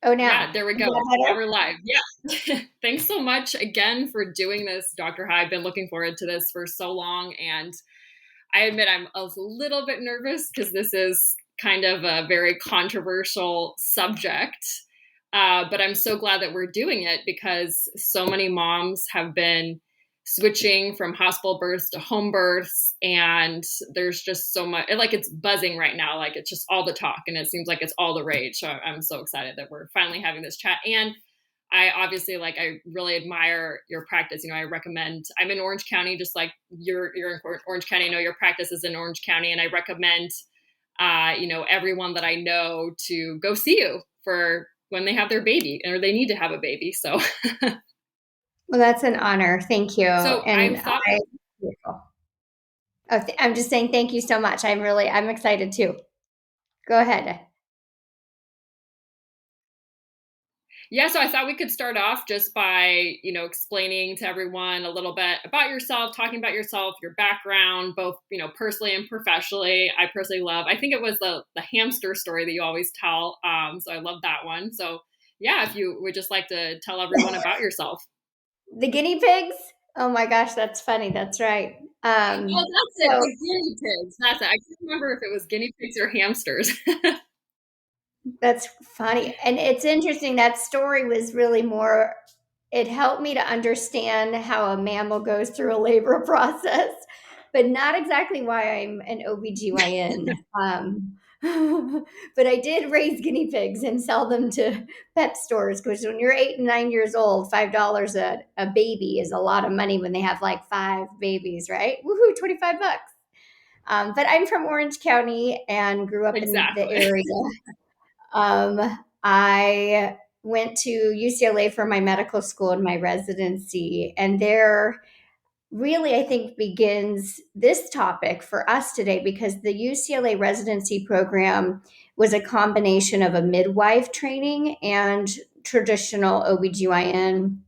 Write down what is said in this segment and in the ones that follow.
Oh, Yeah, now. there we Is go. that Now better? we're live. Yeah. Thanks so much again for doing this, Dr. High. I've been looking forward to this for so long. And I admit I'm a little bit nervous because this is kind of a very controversial subject. But I'm so glad that we're doing it because so many moms have been switching from hospital births to home births. And there's just so much, like it's buzzing right now. Like it's just all the talk and it seems like it's all the rage. So I'm so excited that we're finally having this chat. And I obviously I really admire your practice. You know, I recommend, I'm in Orange County, just like you're in Orange County. I know your practice is in Orange County, and I recommend, everyone that I know to go see you for when they have their baby or they need to have a baby. So, Well, that's an honor. Thank you. so And I thought, I'm just saying thank you so much. I'm excited too. Go ahead. yeah, so I thought we could start off just by, explaining to everyone a little bit about yourself, talking about yourself, your background, both, personally and professionally. I personally love, I think it was the hamster story that you always tell. So I love that one. So yeah, if you would just like to tell everyone about yourself. The guinea pigs? Oh my gosh, that's funny. That's right. Oh, that's it. So The guinea pigs. That's it. I can't remember if it was guinea pigs or hamsters. that's funny. And it's interesting. That story was really more, it helped me to understand how a mammal goes through a labor process, but not exactly why I'm an OBGYN. But I did raise guinea pigs and sell them to pet stores because when you're 8 and 9 years old, $5 a baby is a lot of money when they have like 5 babies, right? Woohoo, 25 bucks. But I'm from Orange County and grew up in the Exactly. area. I went to UCLA for my medical school and my residency, and there really, I think, begins this topic for us today because the UCLA residency program was a combination of a midwife training and traditional OBGYN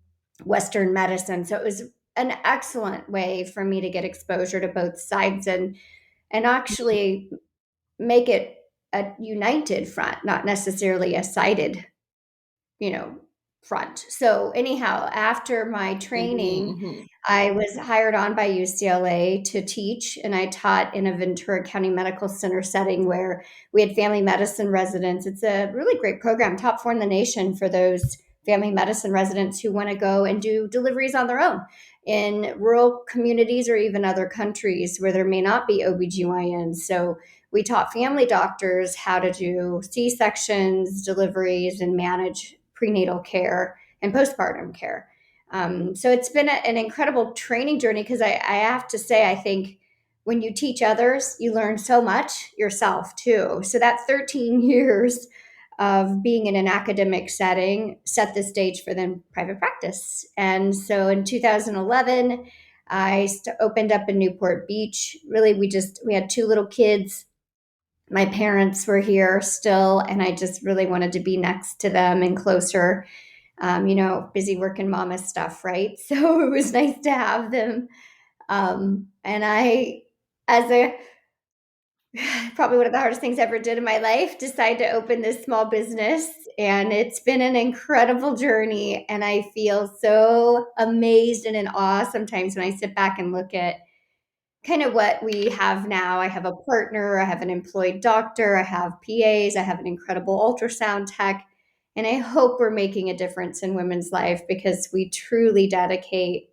Western medicine. So it was an excellent way for me to get exposure to both sides and actually make it a united front, not necessarily a sided, you know, front. So anyhow, after my training, Mm-hmm. I was hired on by UCLA to teach, and I taught in a Ventura County Medical Center setting where we had family medicine residents. It's a really great program, top 4 in the nation for those family medicine residents who want to go and do deliveries on their own in rural communities or even other countries where there may not be OBGYNs. So we taught family doctors how to do C-sections, deliveries, and manage prenatal care and postpartum care. So it's been an incredible training journey because I have to say, I think when you teach others, you learn so much yourself too. So that 13 years of being in an academic setting set the stage for then private practice. And so in 2011, I opened up in Newport Beach. Really, we had 2 little kids. My parents were here still, and I just really wanted to be next to them and closer. Busy working mama stuff, right? So it was nice to have them. And I, as a probably one of the hardest things I ever did in my life, decided to open this small business. And it's been an incredible journey. And I feel so amazed and in awe sometimes when I sit back and look at kind of what we have now. I have a partner, I have an employed doctor, I have PAs, I have an incredible ultrasound tech, and I hope we're making a difference in women's life because we dedicate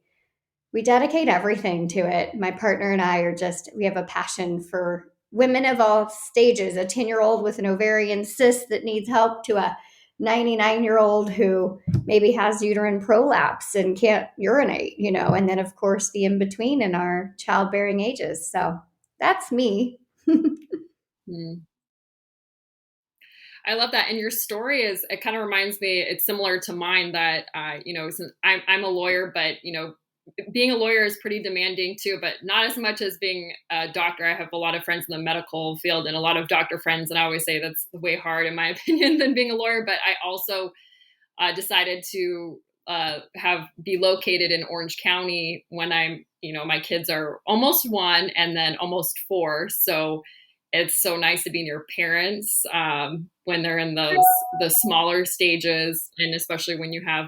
everything to it. My partner and I we have a passion for women of all stages, a 10-year-old with an ovarian cyst that needs help to a 99-year-old who maybe has uterine prolapse and can't urinate, and then of course the in between in our childbearing ages. So that's me. I love that. And your story it kind of reminds me, it's similar to mine that, since I'm a lawyer, but, being a lawyer is pretty demanding too, but not as much as being a doctor. I have a lot of friends in the medical field and a lot of doctor friends. And I always say that's way hard in my opinion than being a lawyer. But I also decided to be located in Orange County when my kids are almost 1 and then almost 4. So it's so nice to be near parents when they're in the smaller stages, and especially when you have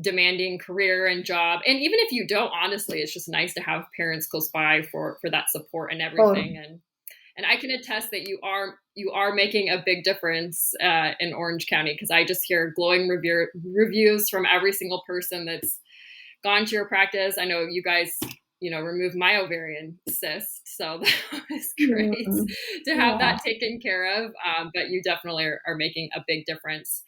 demanding career and job. And even if you don't, honestly, it's just nice to have parents close by for that support and Oh, everything. And I can attest that you are making a big difference in Orange County, because I just hear glowing reviews from every single person that's gone to your practice. I know you guys, removed my ovarian cyst, so that was great mm, to have yeah. that taken care of. But you definitely are making a big difference.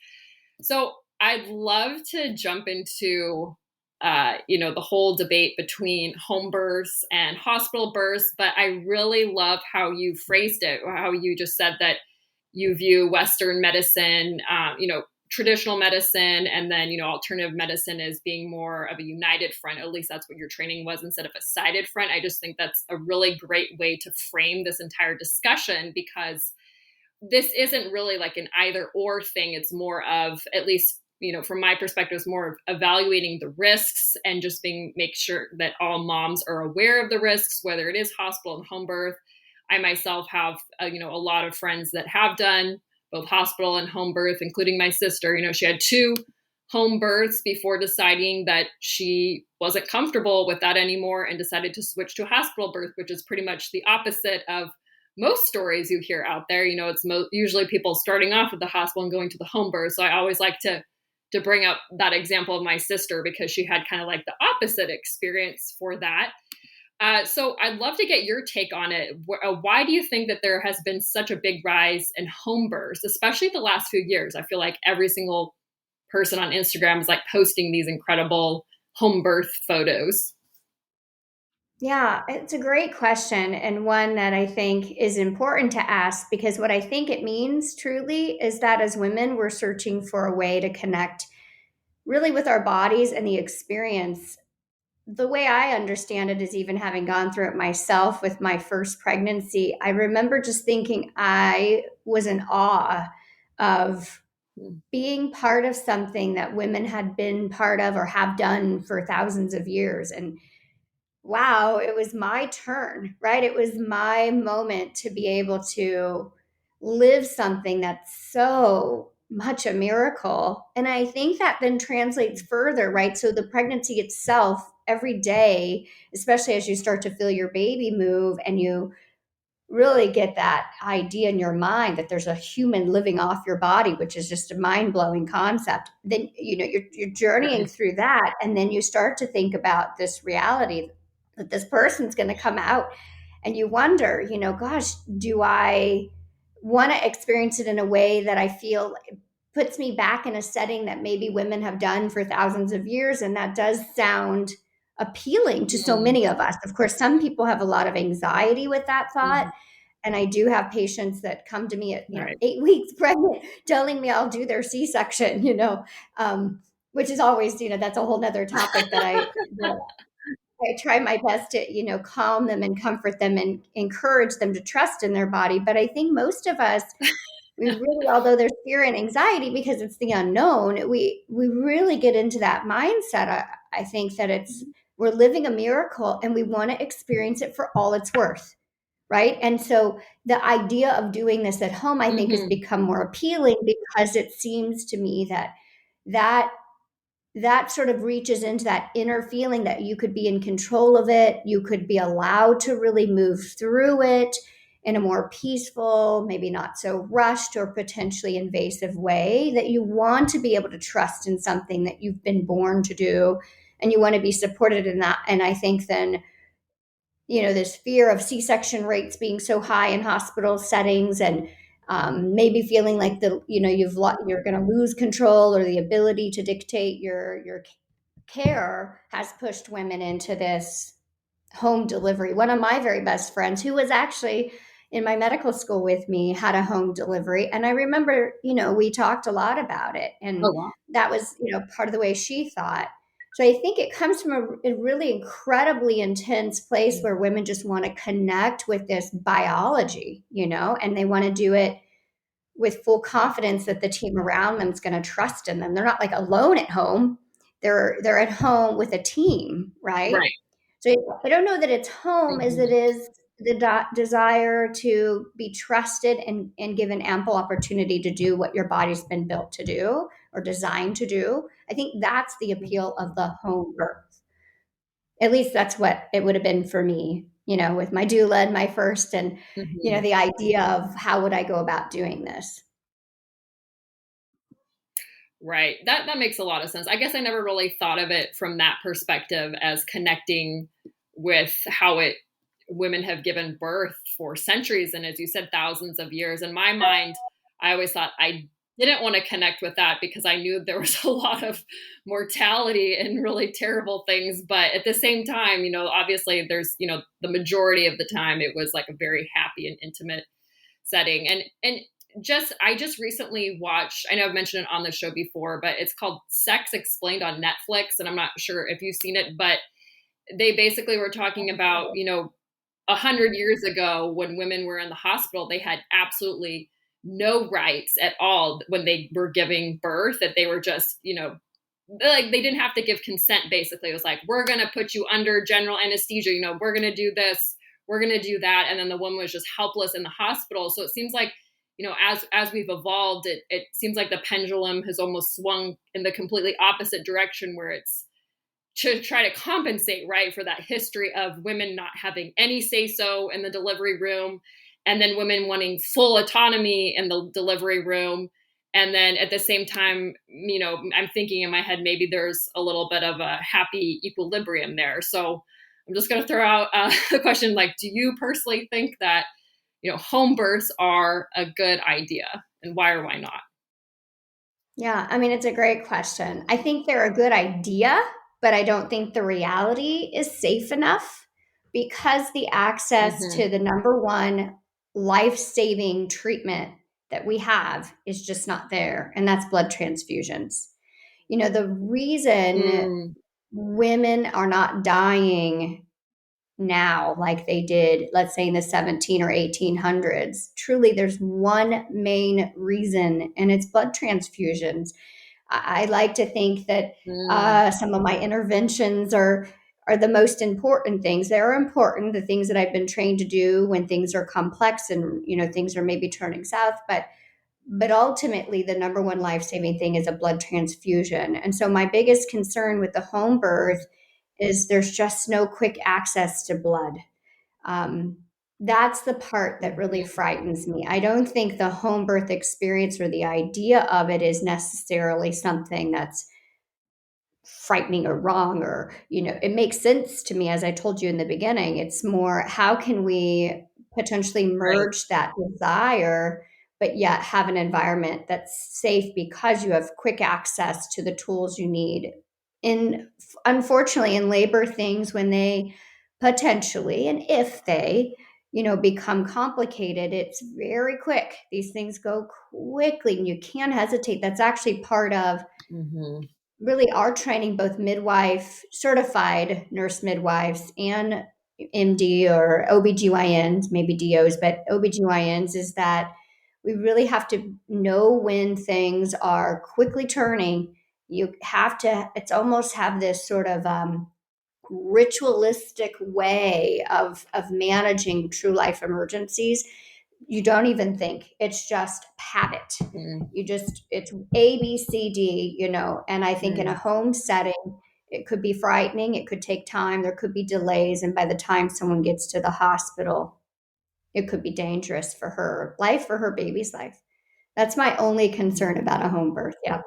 So I'd love to jump into, the whole debate between home births and hospital births, but I really love how you phrased it, or how you just said that you view Western medicine, traditional medicine, and then, alternative medicine as being more of a united front. At least that's what your training was, instead of a sided front. I just think that's a really great way to frame this entire discussion, because this isn't really like an either or thing. It's more of, at least, from my perspective, it's more of evaluating the risks and just make sure that all moms are aware of the risks, whether it is hospital and home birth. I myself have, a lot of friends that have done both hospital and home birth, including my sister. She had 2 home births before deciding that she wasn't comfortable with that anymore and decided to switch to a hospital birth, which is pretty much the opposite of most stories you hear out there. It's usually people starting off at the hospital and going to the home birth. So I always like to bring up that example of my sister, because she had kind of like the opposite experience for that. So I'd love to get your take on it. Why do you think that there has been such a big rise in home births, especially the last few years? I feel like every single person on Instagram is like posting these incredible home birth photos. Yeah, it's a great question, and one that I think is important to ask, because what I think it means truly is that as women, we're searching for a way to connect really with our bodies and the experience. The way I understand it is, even having gone through it myself with my first pregnancy, I remember just thinking I was in awe of being part of something that women had been part of or have done for thousands of years. And wow, it was my turn, right? It was my moment to be able to live something that's so much a miracle. And I think that then translates further, right? So the pregnancy itself, every day, especially as you start to feel your baby move and you really get that idea in your mind that there's a human living off your body, which is just a mind-blowing concept. Then you're journeying Right. through that, and then you start to think about this reality that this person's going to come out, and you wonder, gosh, do I want to experience it in a way that I feel puts me back in a setting that maybe women have done for thousands of years? And that does sound appealing to so Mm-hmm. many of us. Of course, some people have a lot of anxiety with that thought, Mm-hmm. and I do have patients that come to me at, Right. 8 weeks pregnant, telling me I'll do their C-section, which is always, that's a whole nother topic that I try my best to, calm them and comfort them and encourage them to trust in their body. But I think most of us, we really, although there's fear and anxiety because it's the unknown, we really get into that mindset. I think that we're living a miracle and we want to experience it for all it's worth. Right. And so the idea of doing this at home, I think, has Mm-hmm. become more appealing because it seems to me that that sort of reaches into that inner feeling that you could be in control of it. You could be allowed to really move through it in a more peaceful, maybe not so rushed or potentially invasive way, that you want to be able to trust in something that you've been born to do, and you want to be supported in that. And I think then, this fear of C-section rates being so high in hospital settings, and maybe feeling like you're going to lose control or the ability to dictate your care, has pushed women into this home delivery. One of my very best friends, who was actually in my medical school with me, had a home delivery, and I remember, we talked a lot about it, Oh, and wow. that was, part of the way she thought. So I think it comes from a really incredibly intense place where women just want to connect with this biology, and they want to do it with full confidence that the team around them is going to trust in them. They're not like alone at home. They're at home with a team, right? Right. So I don't know that it's home as it Mm-hmm. is the desire to be trusted and given ample opportunity to do what your body's been built to do or designed to do. I think that's the appeal of the home birth. At least that's what it would have been for me, with my doula and my first, and, Mhm. the idea of how would I go about doing this. Right. That makes a lot of sense. I guess I never really thought of it from that perspective as connecting with how it women have given birth for centuries and, as you said, thousands of years. In my mind, I always thought I didn't want to connect with that because I knew there was a lot of mortality and really terrible things. But at the same time, obviously there's, the majority of the time it was like a very happy and intimate setting. And I just recently watched, I know I've mentioned it on the show before, but it's called Sex Explained on Netflix, and I'm not sure if you've seen it, but they basically were talking about, 100 years ago when women were in the hospital, they had absolutely no rights at all when they were giving birth, that they were just, like they didn't have to give consent. Basically, it was like, we're going to put you under general anesthesia, we're going to do this, we're going to do that, and then the woman was just helpless in the hospital. So it seems like, as we've evolved, it seems like the pendulum has almost swung in the completely opposite direction, where it's to try to compensate, right, for that history of women not having any say so in the delivery room, and then women wanting full autonomy in the delivery room. And then at the same time, I'm thinking in my head, maybe there's a little bit of a happy equilibrium there. So I'm just going to throw out a question like, do you personally think that, home births are a good idea, and why or why not? Yeah, I mean, it's a great question. I think they're a good idea, but I don't think the reality is safe enough because the access Mm-hmm. to the number one life saving treatment that we have is just not there, and that's blood transfusions. The reason Mm, women are not dying now like they did, let's say, in the 17 or 1800s, truly, there's one main reason, and it's blood transfusions. I like to think that mm, some of my interventions are the most important things. They're important, the things that I've been trained to do when things are complex and things are maybe turning south. But ultimately, the number one life saving thing is a blood transfusion. And so, my biggest concern with the home birth is there's just no quick access to blood. Um, that's the part that really mhm, frightens me. I don't think the home birth experience or the idea of it is necessarily something that's frightening or wrong, or it makes sense to me. As I told you in the beginning, it's more, how can we potentially right. merge that desire but yet have an environment that's safe because you have quick access to the tools you need. In Unfortunately, in labor, things, when they potentially, and if they become complicated, it's very quick. These things go quickly and you can't hesitate. That's actually part of Mhm. really our training, both midwife, certified nurse midwives, and MD or OBGYNs, maybe DOs, but OBGYNs, is that we really have to know when things are quickly turning. You have to, it's almost have this sort of ritualistic way of managing true life emergencies. You don't even think, it's just habit. Mm, It's ABCD, and I think in a mm, home setting it could be frightening, it could take time, there could be delays, and by the time someone gets to the hospital it could be dangerous for her life, for her baby's life. That's my only concern about a home birth. Yeah.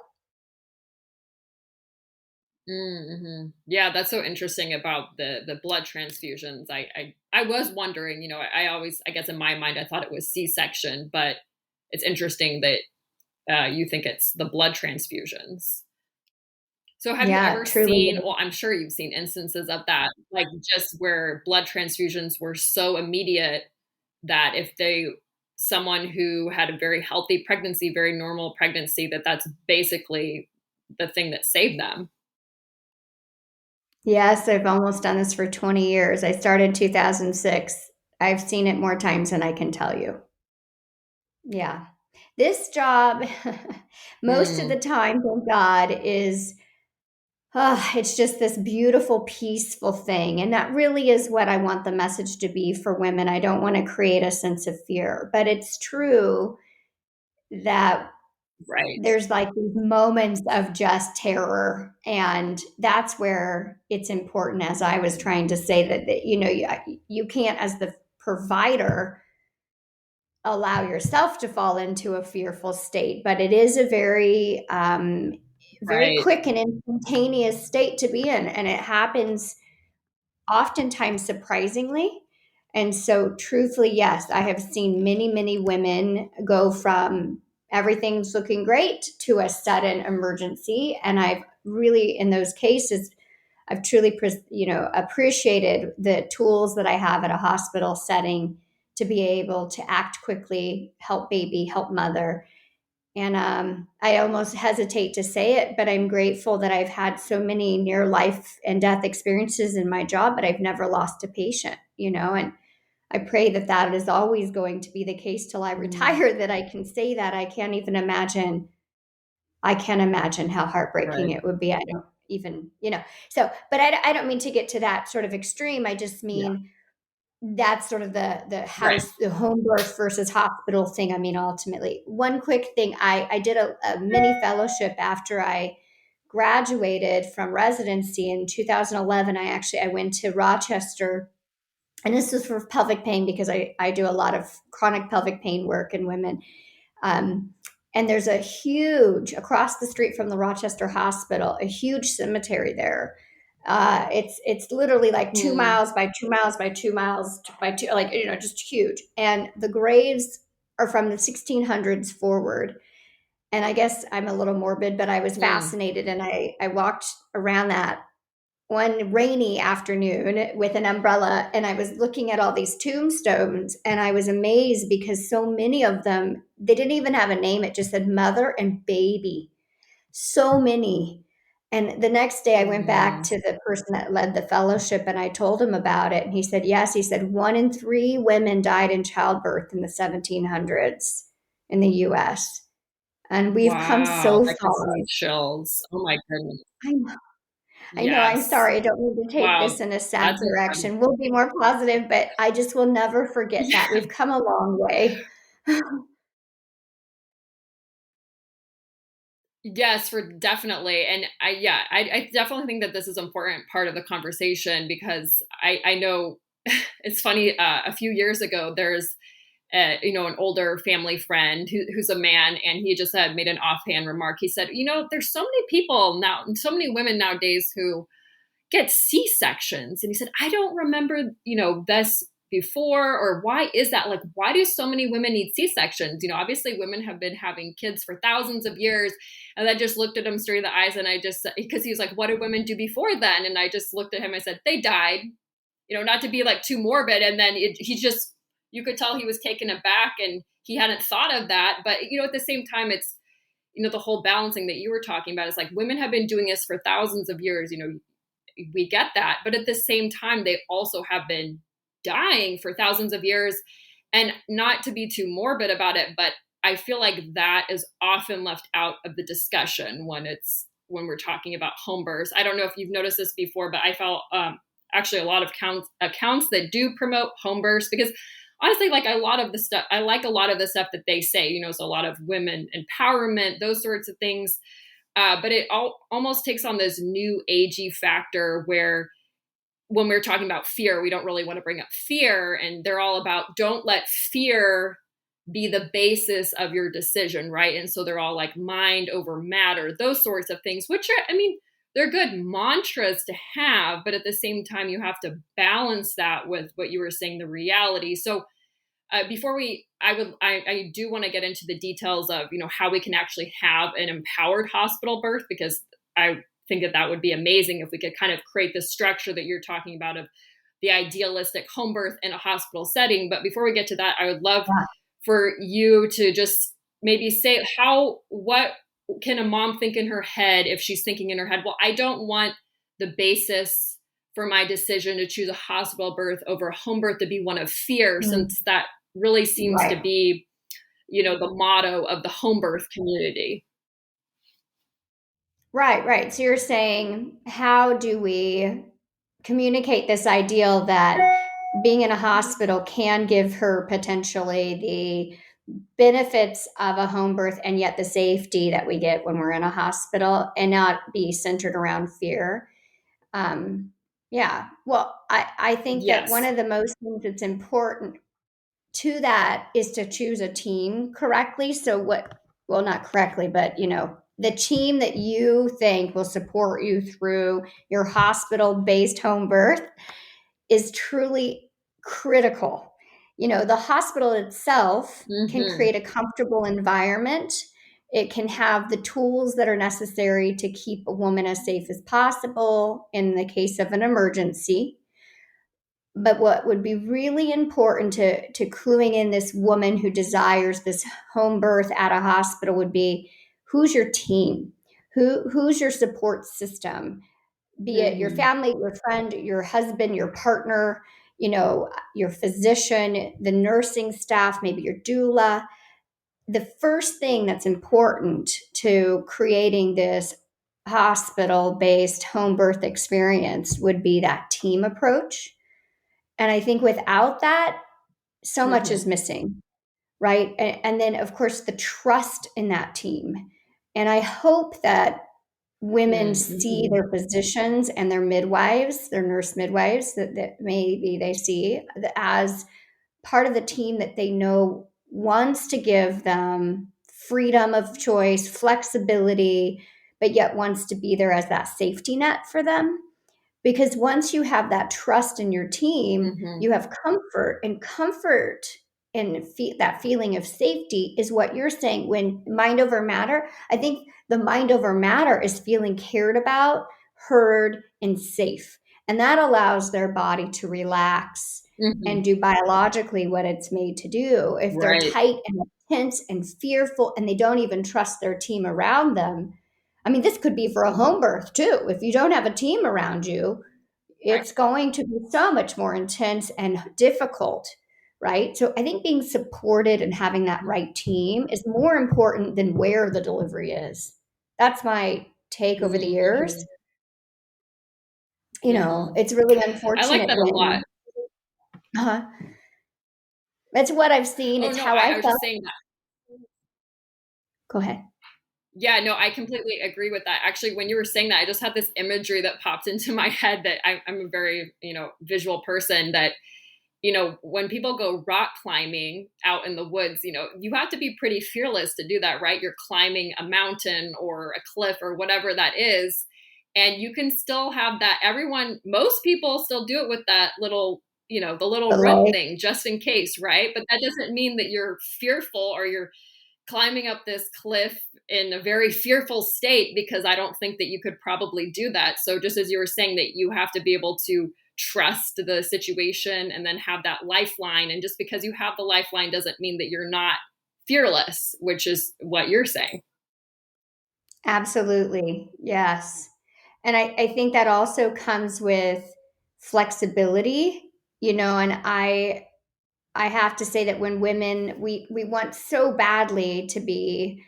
mhm. Yeah, that's so interesting about the blood transfusions. I was wondering, I always, I guess in my mind I thought it was C-section, but it's interesting that you think it's the blood transfusions. So have you Yeah, ever truly. seen, well, I'm sure you've seen instances of that, like just where blood transfusions were so immediate that if someone who had a very healthy pregnancy, very normal pregnancy, that's basically the thing that saved them. Yes, I've almost done this for 20 years. I started 2006. I've seen it more times than I can tell you. Yeah. This job, most of the Mm, time, thank God, is it's just this beautiful, peaceful thing. And that really is what I want the message to be for women. I don't want to create a sense of fear, but it's true that Right. there's like these moments of just terror. And that's where it's important, as I was trying to say, that you can't, as the provider, allow yourself to fall into a fearful state, but it is a very Right. quick and instantaneous state to be in, and it happens oftentimes surprisingly. And so, truthfully, yes, I have seen many, many women go from everything's looking great to a sudden emergency. And I've really, in those cases, I've truly, appreciated the tools that I have at a hospital setting to be able to act quickly, help baby, help mother. And I almost hesitate to say it, but I'm grateful that I've had so many near life and death experiences in my job, but I've never lost a patient, and I pray that that is always going to be the case till I retire, that I can say that. I can't imagine how heartbreaking Right. it would be. I don't even, so, but I don't mean to get to that sort of extreme. I just Yeah. mean that's sort of Right. the home birth versus hospital thing. I mean, ultimately, one quick thing, I did a mini fellowship after I graduated from residency in 2011. I went to Rochester, and this was for pelvic pain because I do a lot of chronic pelvic pain work in women. Um, and there's a huge, across the street from the Rochester Hospital, a huge cemetery there. It's literally like 2 miles by 2 miles by 2 miles by two, like, just huge. And the graves are from the 1600s forward. And I guess I'm a little morbid, but I was Hmm. fascinated, and I walked around that one rainy afternoon with an umbrella, and I was looking at all these tombstones, and I was amazed because so many of them, they didn't even have a name. It just said mother and baby. So many. And the next day I went back Hmm. to the person that led the fellowship, and I told him about it. And he said, yes, he said 1 in 3 women died in childbirth in the 1700s in the US. And we've come Wow. so That gives far. me chills. Oh my goodness. I know, I'm Yes. sorry. I don't mean to take Wow. this in a sad That's incredible. direction. We'll be more positive, but I just will never forget that. We've come a long way. Yes, for definitely. And I definitely think that this is an important part of the conversation because I know it's funny. A few years ago, there's an older family friend who's a man, and he just had made an offhand remark. He said, there's so many people now, so many women nowadays who get C-sections. And he said, I don't remember, this before, or why is that? Like, why do so many women need C-sections? Obviously women have been having kids for thousands of years. And I just looked at him straight in the eyes, and I just, because he was like, what did women do before then? And I just looked at him, I said, they died, not to be like too morbid. And then he just, you could tell he was taken aback, and he hadn't thought of that. But, at the same time, it's, the whole balancing that you were talking about is like, women have been doing this for thousands of years, we get that. But at the same time, they also have been dying for thousands of years. And not to be too morbid about it, but I feel like that is often left out of the discussion when we're talking about home births. I don't know if you've noticed this before, but I felt actually a lot of accounts that do promote home births, because honestly, like a lot of the stuff, I like a lot of the stuff that they say, so a lot of women empowerment, those sorts of things. But it almost takes on this new agey factor where when we're talking about fear, we don't really want to bring up fear. And they're all about, don't let fear be the basis of your decision, right? And so they're all like mind over matter, those sorts of things, which are, they're good mantras to have, but at the same time, you have to balance that with what you were saying, the reality. So before I do want to get into the details of, how we can actually have an empowered hospital birth, because I think that would be amazing if we could kind of create the structure that you're talking about of the idealistic home birth in a hospital setting. But before we get to that, I would love Yeah. for you to just maybe say what can a mom think in her head if she's thinking in her head, well, I don't want the basis for my decision to choose a hospital birth over a home birth to be one of fear, Mm, since that really seems to right. be, the motto of the home birth community. Right, right. So you're saying, how do we communicate this ideal that being in a hospital can give her potentially the benefits of a home birth and yet the safety that we get when we're in a hospital and not be centered around fear? Um, yeah. Well, I think that one Yes. of the most things that's important to that is to choose a team correctly. So what, well, not correctly, but the team that you think will support you through your hospital based home birth is truly critical. The hospital itself can Mm-hmm. create a comfortable environment. It can have the tools that are necessary to keep a woman as safe as possible in the case of an emergency. But what would be really important to cluing in this woman who desires this home birth at a hospital would be, who's your team? Who's your support system? Be it your Mm-hmm. family, your friend, your husband, your partner, your physician, the nursing staff, maybe your doula. The first thing that's important to creating this hospital based home birth experience would be that team approach. And I think without that, so much is Mm-hmm. missing, right? And then, of course, the trust in that team. And I hope that women see Mm-hmm. their physicians and their midwives, their nurse midwives, that maybe they see as part of the team that they know wants to give them freedom of choice, flexibility, but yet wants to be there as that safety net for them. Because once you have that trust in your team, Mm-hmm. you have comfort, and comfort and that feeling of safety is what you're saying when mind over matter. I think the mind over matter is feeling cared about, heard, and safe. And that allows their body to relax Mm-hmm. and do biologically what it's made to do. If they're Right. tight and tense and fearful and they don't even trust their team around them, I mean, this could be for a home birth too. If you don't have a team around you, Right. it's going to be so much more intense and difficult, right? So I think being supported and having that right team is more important than where the delivery is. That's my take over the years. Mm-hmm. Mm-hmm. It's really I like unfortunate that a lot. when uh, that's what I've seen. Oh It's no, how I I was felt. just saying that. Go ahead. Yeah, no, I completely agree with that. Actually, when you were saying that, I just had this imagery that popped into my head that I'm a very, visual person that, when people go rock climbing out in the woods, you have to be pretty fearless to do that, right? You're climbing a mountain or a cliff or whatever that is. And you can still have that. Most people still do it with that little, the The little rope light. thing just in case, right? But that doesn't mean that you're fearful or you're climbing up this cliff in a very fearful state, because I don't think that you could probably do that. So just as you were saying that you have to be able to trust the situation and then have that lifeline, and just because you have the lifeline doesn't mean that you're not fearless, which is what you're saying. Absolutely. Yes. And I think that also comes with flexibility, and I have to say that when women, we want so badly to be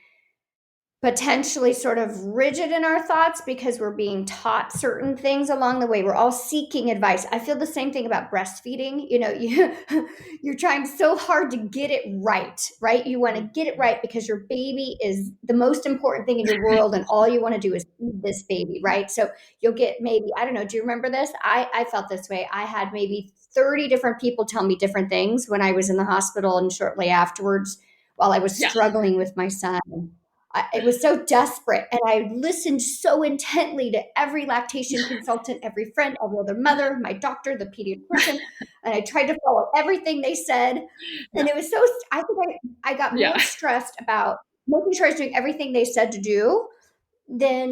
potentially sort of rigid in our thoughts because we're being taught certain things along the way. We're all seeking advice. I feel the same thing about breastfeeding. You're trying so hard to get it right, right? You want to get it right because your baby is the most important thing in your world, and all you want to do is feed this baby, right? So you'll get maybe, I don't know, do you remember this? I felt this way. I had maybe 30 different people tell me different things when I was in the hospital and shortly afterwards while I was Yeah. struggling with my son. It was so desperate, and I listened so intently to every lactation consultant, every friend, every other mother, my doctor, the pediatrician, and I tried to follow everything they said. Yeah. And it was so, I think I got Yeah. more stressed about making sure I was doing everything they said to do than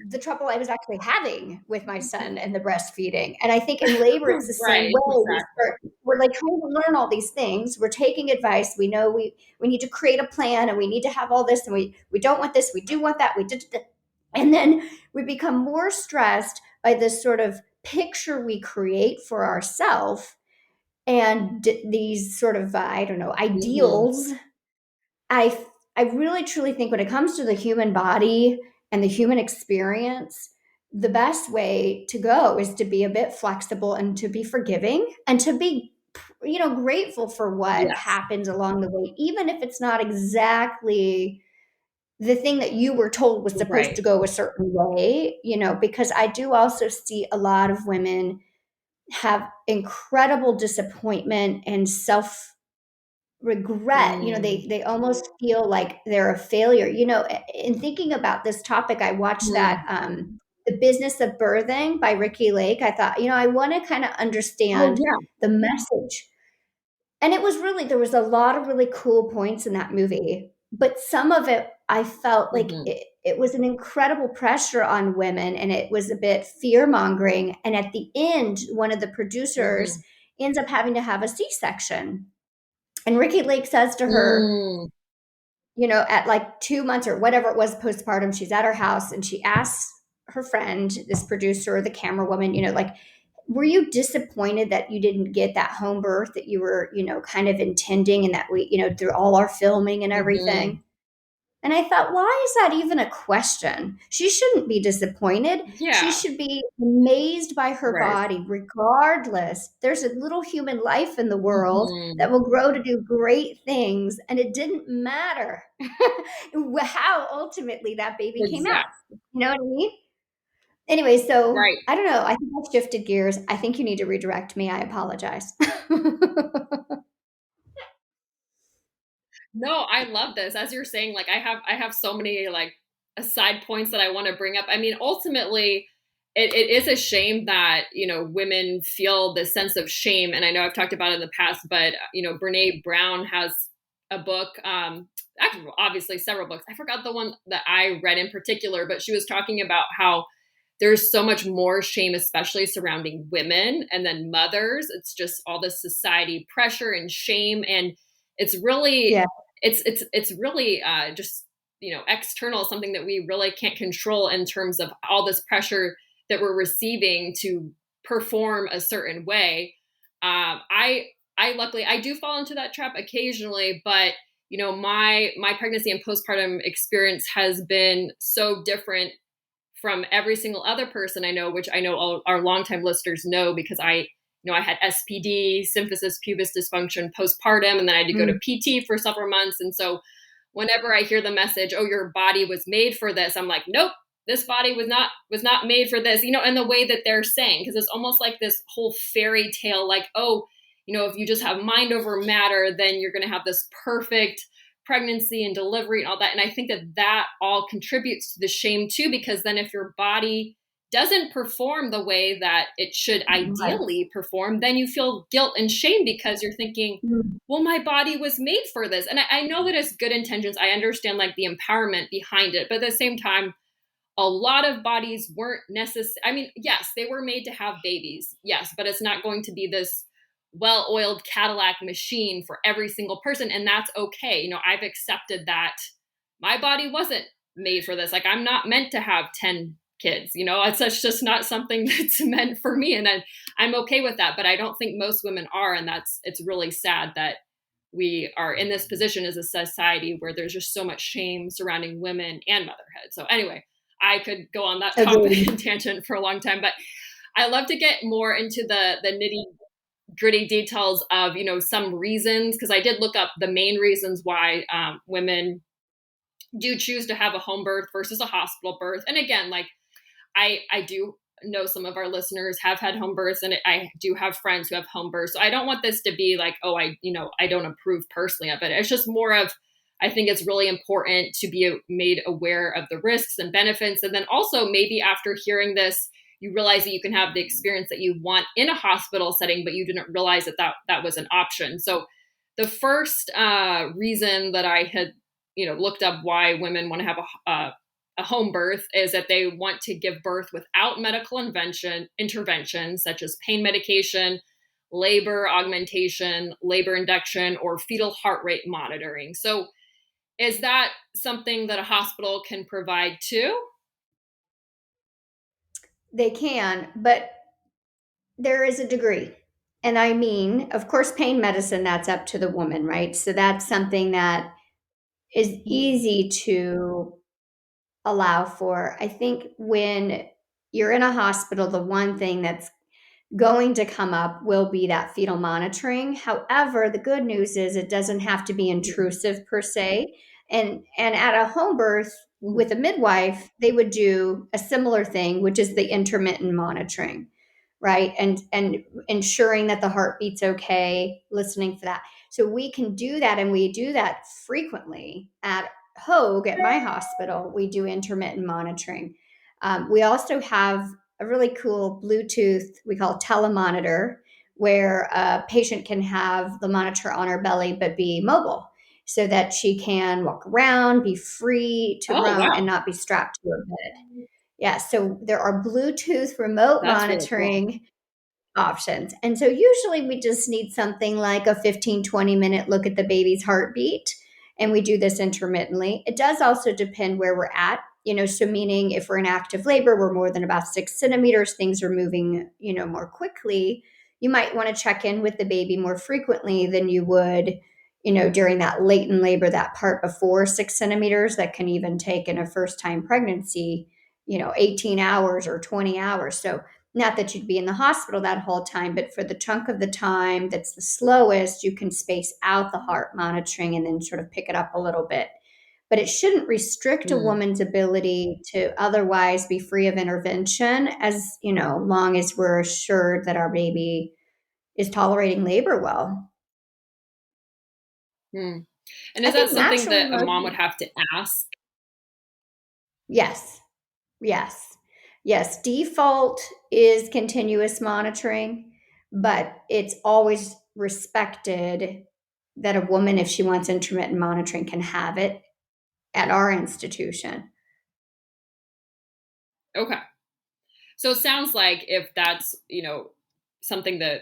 the trouble I was actually having with my son and the breastfeeding. And I think in labor, it's the same Right. way. Exactly. We're like trying to learn all these things. We're taking advice. We know we need to create a plan, and we need to have all this, and we don't want this, we do want that, we did, and then we become more stressed by this sort of picture we create for ourselves and these sort of I don't know, Mm-hmm. ideals. I I really truly think when it comes to the human body and the human experience, the best way to go is to be a bit flexible and to be forgiving and to be, grateful for what Yes. happens along the way, even if it's not exactly the thing that you were told was supposed Right. to go a certain way, because I do also see a lot of women have incredible disappointment and self regret. Mm. They almost feel like they're a failure. In thinking about this topic, I watched that Mm. The Business of Birthing by Ricky Lake. I thought, I want to kind of Oh, understand yeah. the message. And it was really, there was a lot of really cool points in that movie, but some of it I felt like Hmm. it was an incredible pressure on women, and it was a bit fear mongering. And at the end, one of the producers Hmm. ends up having to have a C-section. And Ricky Lake says to her, Mm. at like 2 months or whatever it was postpartum, she's at her house and she asks her friend, this producer, the camera woman, like, were you disappointed that you didn't get that home birth that you were, kind of intending, and that we, through all our filming and Hmm. everything? And I thought, why is that even a question? She shouldn't be disappointed. She Yeah. should be amazed by her Right. body, regardless. There's a little human life in the world Hmm. that will grow to do great things. And it didn't matter how ultimately that baby came out. Exactly. You know what I mean? Anyway, so Right. I don't know. I think I've shifted gears. I think you need to redirect me. I apologize. No, I love this. As you're saying, like I have so many like side points that I want to bring up. I mean, ultimately, it is a shame that, women feel this sense of shame. And I know I've talked about it in the past, but Brene Brown has a book, actually obviously several books. I forgot the one that I read in particular, but she was talking about how there's so much more shame, especially surrounding women and then mothers. It's just all this society pressure and shame. And it's really Yeah. it's really just external, something that we really can't control in terms of all this pressure that we're receiving to perform a certain way. I luckily I do fall into that trap occasionally, but my pregnancy and postpartum experience has been so different from every single other person I know, which I know all our longtime listeners know, because I had SPD, symphysis pubis dysfunction postpartum, and then I had to go to Mm. PT for several months. And so whenever I hear the message, "Oh, your body was made for this," I'm like, "Nope, this body was not made for this." And the way that they're saying, because it's almost like this whole fairy tale, like, oh, if you just have mind over matter, then you're going to have this perfect pregnancy and delivery and all that. And I think that that all contributes to the shame too, because then if your body doesn't perform the way that it should Right. ideally perform, then you feel guilt and shame because you're thinking, Mm. well, my body was made for this. And I know that it's good intentions. I understand like the empowerment behind it. But at the same time, a lot of bodies weren't necessary. I mean, yes, they were made to have babies. Yes, but it's not going to be this well-oiled Cadillac machine for every single person. And that's okay. I've accepted that my body wasn't made for this. Like, I'm not meant to have 10 kids. It's just not something that's meant for me. And I'm okay with that. But I don't think most women are. And it's really sad that we are in this position as a society where there's just so much shame surrounding women and motherhood. So anyway, I could go on that topic Agreed. and tangent for a long time, but I love to get more into the nitty gritty details of some reasons, because I did look up the main reasons why women do choose to have a home birth versus a hospital birth. And again, like I do know some of our listeners have had home births, and I do have friends who have home births. So I don't want this to be like, oh, I don't approve personally of it. It's just more of, I think it's really important to be made aware of the risks and benefits. And then also maybe after hearing this, you realize that you can have the experience that you want in a hospital setting, but you didn't realize that was an option. So the first reason that I had, looked up why women want to have a home birth is that they want to give birth without medical intervention, such as pain medication, labor augmentation, labor induction, or fetal heart rate monitoring. So is that something that a hospital can provide too? They can, but there is a degree. And I mean, of course, pain medicine, that's up to the woman, right? So that's something that is easy to allow for. I think when you're in a hospital, the one thing that's going to come up will be that fetal monitoring. However, the good news is it doesn't have to be intrusive per se. And at a home birth with a midwife, they would do a similar thing, which is the intermittent monitoring, right? And ensuring that the heartbeat's okay, listening for that. So we can do that, and we do that frequently at Hogue at my hospital. We do intermittent monitoring. We also have a really cool Bluetooth, we call it telemonitor, where a patient can have the monitor on her belly but be mobile so that she can walk around, be free to Oh, roam, and wow. not be strapped to her bed. Yeah, so there are Bluetooth remote That's really cool. monitoring options. And so usually we just need something like a 15, 20-minute look at the baby's heartbeat. And we do this intermittently. It does also depend where we're at, so meaning if we're in active labor, we're more than about 6 centimeters, things are moving, more quickly. You might want to check in with the baby more frequently than you would, during that latent labor, that part before 6 centimeters that can even take in a first time pregnancy, 18 hours or 20 hours. So not that you'd be in the hospital that whole time, but for the chunk of the time that's the slowest, you can space out the heart monitoring and then sort of pick it up a little bit. But it shouldn't restrict a Mm, woman's ability to otherwise be free of intervention, as long as we're assured that our baby is tolerating labor well. mm. And I is that think something naturally that a most, mom would have to ask? yes, yes, yes. Default is continuous monitoring, but it's always respected that a woman, if she wants intermittent monitoring, can have it at our institution. Okay. So it sounds like if that's, something that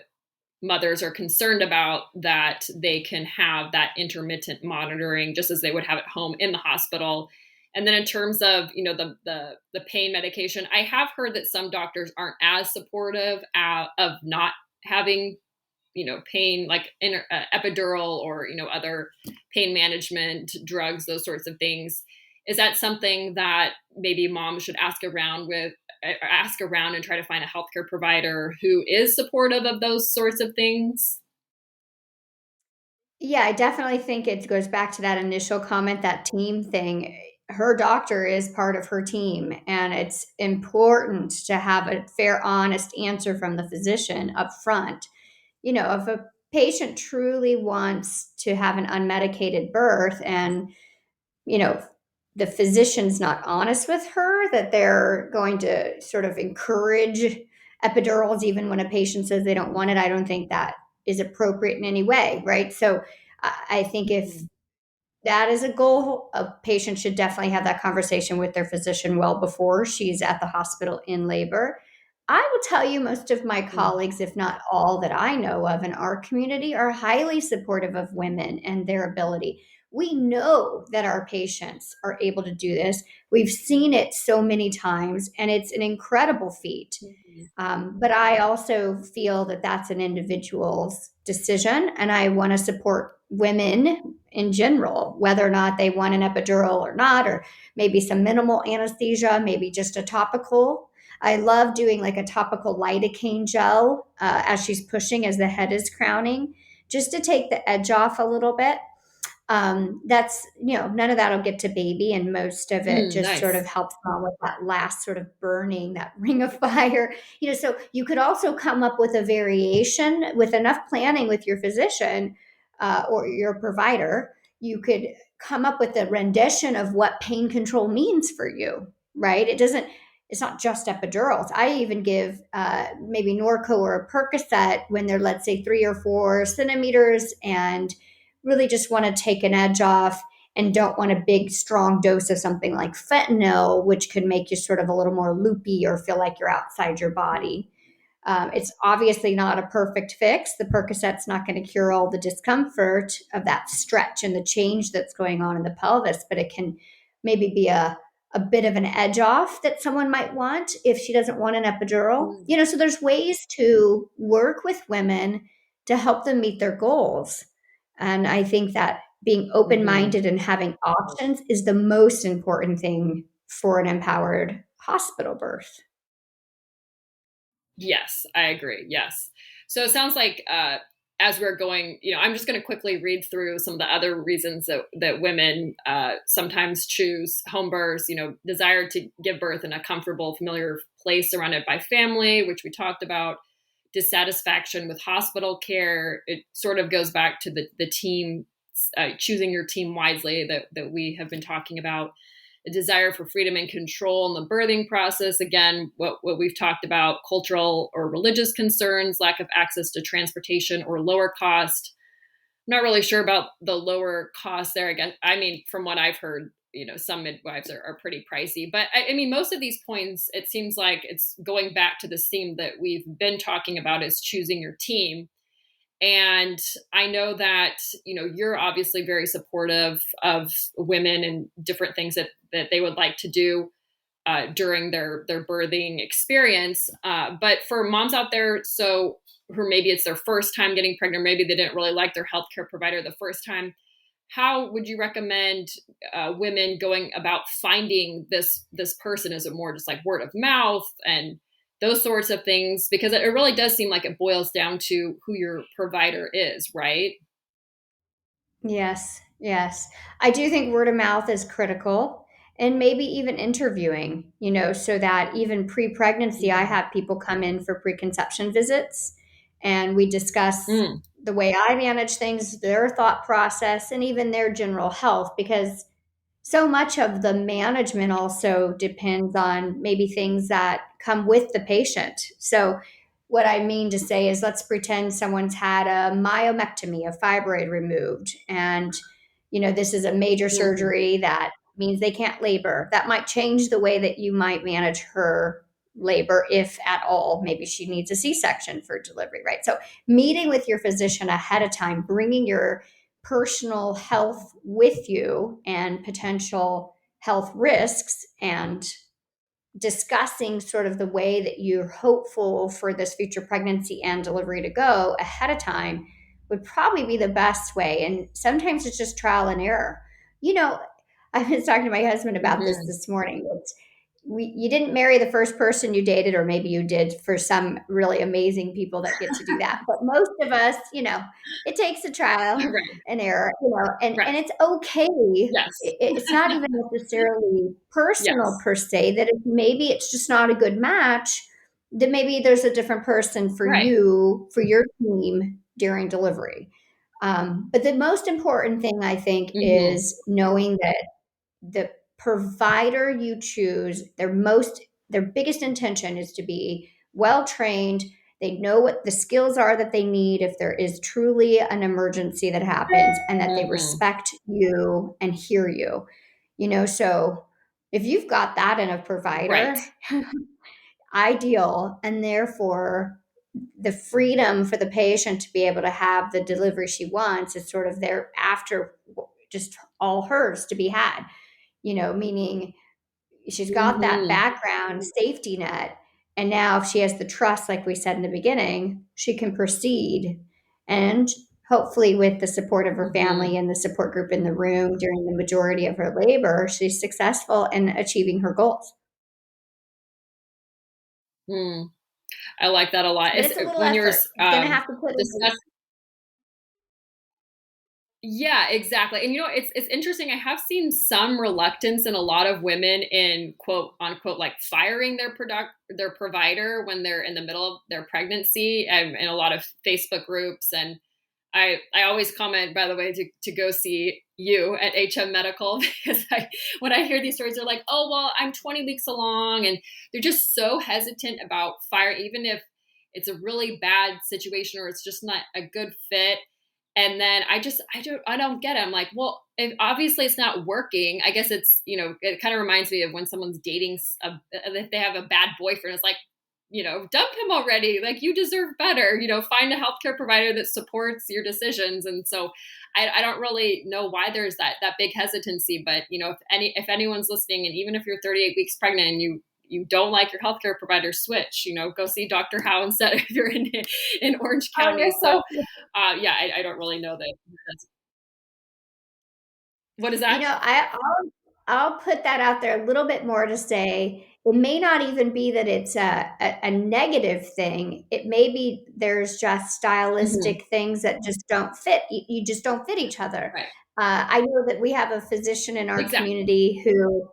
mothers are concerned about, that they can have that intermittent monitoring just as they would have at home in the hospital. And then in terms of, the pain medication, I have heard that some doctors aren't as supportive of not having, pain like epidural or, other pain management drugs, those sorts of things. Is that something that maybe moms should ask around and try to find a healthcare provider who is supportive of those sorts of things? Yeah, I definitely think it goes back to that initial comment, that team thing. Her doctor is part of her team, and it's important to have a fair, honest answer from the physician up front. If a patient truly wants to have an unmedicated birth and, you know, the physician's not honest with her, that they're going to sort of encourage epidurals even when a patient says they don't want it, I don't think that is appropriate in any way, right? So I think if Mhm. that is a goal, a patient should definitely have that conversation with their physician well before she's at the hospital in labor. I will tell you, most of my Mm, colleagues, if not all that I know of in our community, are highly supportive of women and their ability. We know that our patients are able to do this. We've seen it so many times, and it's an incredible feat. mhm, But I also feel that that's an individual's decision, and I want to support women in general, whether or not they want an epidural or not, or maybe some minimal anesthesia, maybe just a topical. I love doing like a topical lidocaine gel as she's pushing, as the head is crowning, just to take the edge off a little bit. That's, none of that'll get to baby, and most of it mm, just sort of nice. helps mom with that last sort of burning, that ring of fire. So you could also come up with a variation with enough planning with your physician or your provider. You could come up with a rendition of what pain control means for you, right? It's not just epidurals. I even give maybe Norco or a Percocet when they're, let's say, 3 or 4 centimeters, and really just want to take an edge off and don't want a big, strong dose of something like fentanyl, which could make you sort of a little more loopy or feel like you're outside your body. It's obviously not a perfect fix. The Percocet's not going to cure all the discomfort of that stretch and the change that's going on in the pelvis, but it can maybe be a bit of an edge off that someone might want if she doesn't want an epidural. Mm, So there's ways to work with women to help them meet their goals. And I think that being open mhm. minded and having options is the most important thing for an empowered hospital birth. Yes, I agree. Yes. So it sounds like as we're going, I'm just going to quickly read through some of the other reasons that women sometimes choose home births, desire to give birth in a comfortable, familiar place surrounded by family, which we talked about, dissatisfaction with hospital care. It sort of goes back to the team, choosing your team wisely that we have been talking about. A desire for freedom and control in the birthing process. Again, what we've talked about, cultural or religious concerns, lack of access to transportation or lower cost. I'm not really sure about the lower cost there. I mean, from what I've heard, some midwives are pretty pricey. But I mean, most of these points, it seems like it's going back to this theme that we've been talking about, is choosing your team. And I know that, you're obviously very supportive of women and different things that they would like to do during their birthing experience. But for moms out there, so who maybe it's their first time getting pregnant, maybe they didn't really like their healthcare provider the first time, how would you recommend women going about finding this person? Is it more just like word of mouth and those sorts of things? Because it really does seem like it boils down to who your provider is, right? Yes, yes. I do think word of mouth is critical, and maybe even interviewing, so that even pre pregnancy, I Mm-hmm. have people come in for preconception visits and we discuss Mm, the way I manage things, their thought process, and even their general health, because so much of the management also depends on maybe things that come with the patient. So, what I mean to say is, let's pretend someone's had a myomectomy, a fibroid removed, and this is a major mm-hmm. surgery that means they can't labor. That might change the way that you might manage her labor, if at all. Maybe she needs a C-section for delivery, right? So, meeting with your physician ahead of time, bringing your personal health with you and potential health risks, and discussing sort of the way that you're hopeful for this future pregnancy and delivery to go ahead of time would probably be the best way. And sometimes it's just trial and error. You know, I was talking to my husband about Mm-hmm. this morning. You didn't marry the first person you dated, or maybe you did for some really amazing people that get to do that. But most of us, it takes a trial Right, and error, and right. it's okay. Yes, It's not even necessarily personal yes, per se, that if maybe it's just not a good match, then maybe there's a different person for right. you, for your team during delivery. But the most important thing, I think, Mm-hmm. is knowing that the provider you choose, their biggest intention is to be well trained. They know what the skills are that they need if there is truly an emergency that happens, and that they Mm-hmm. respect you and hear you. So if you've got that in a Right. provider, ideal. And therefore, the freedom for the patient to be able to have the delivery she wants is sort of there after, just all hers to be had, meaning she's got that Mm-hmm. background safety net. And now, if she has the trust, like we said in the beginning, she can proceed. And hopefully, with the support of her Mm-hmm. family and the support group in the room during the majority of her labor, she's successful in achieving her goals. Mm. I like that a lot. But Is it's a little when you're effort. It's going to have to put in. discussing. Yeah, exactly. And it's interesting. I have seen some reluctance in a lot of women in quote unquote like firing their provider when they're in the middle of their pregnancy, in a lot of Facebook groups. And I always comment, by the way, to go see you at HM Medical, because when I hear these stories, they're like, oh well, I'm 20 weeks along, and they're just so hesitant about fire, even if it's a really bad situation or it's just not a good fit. And then I don't get it. I'm like, well, obviously it's not working. I guess it's, it kind of reminds me of when someone's dating, if they have a bad boyfriend, it's like, dump him already. Like, you deserve better, find a healthcare provider that supports your decisions. And so I don't really know why there's that big hesitancy, but if anyone's listening, and even if you're 38 weeks pregnant and you don't like your healthcare provider, switch, go see Dr. Howe instead if you're in Orange Oh, County. you're So, so. yeah, I don't really know that. What is You that? know, I I'll put that out there a little bit more to say it may not even be that it's a negative thing. It may be there's just Mhm. stylistic things that just don't fit. You just don't fit each other. Right. I know that we have a physician in our Exactly. community who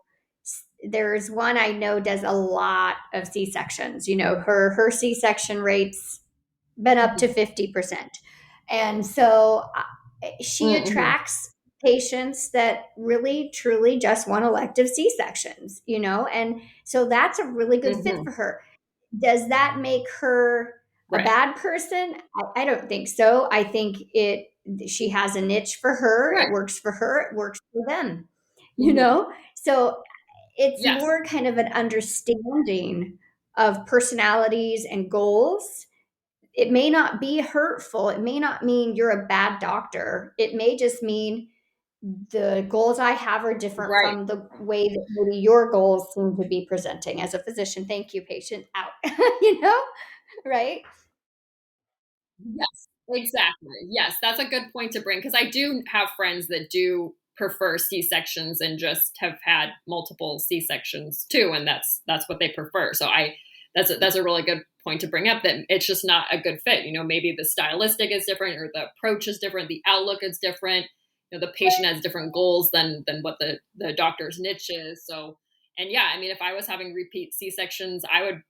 there's one I know does a lot of C sections. You know, her C section rates been up to Mhm. 50%. And so she Mhm. attracts patients that really truly just want elective C-sections, you know, and so that's a really good fit Mhm. for her. Does that make her a Right. bad person? I don't think so. I think she has a niche for her. It Right. works for her. It works for them, you Mhm. know? So it's Yes. more kind of an understanding of personalities and goals. It may not be hurtful. It may not mean you're a bad doctor. It may just mean the goals I have are different Right. from the way that maybe your goals seem to be presenting as a physician. Thank you, patient out. You know, right? Yes, exactly. Yes, that's a good point to bring because I do have friends that do prefer C-sections and just have had multiple C-sections too, and that's what they prefer. So I that's a really good point to bring up that it's just not a good fit. You know, maybe the stylistic is different or the approach is different, the outlook is different. You know, the patient has different goals than what the doctor's niche is. So and yeah, I mean, if I was having repeat C-sections, I would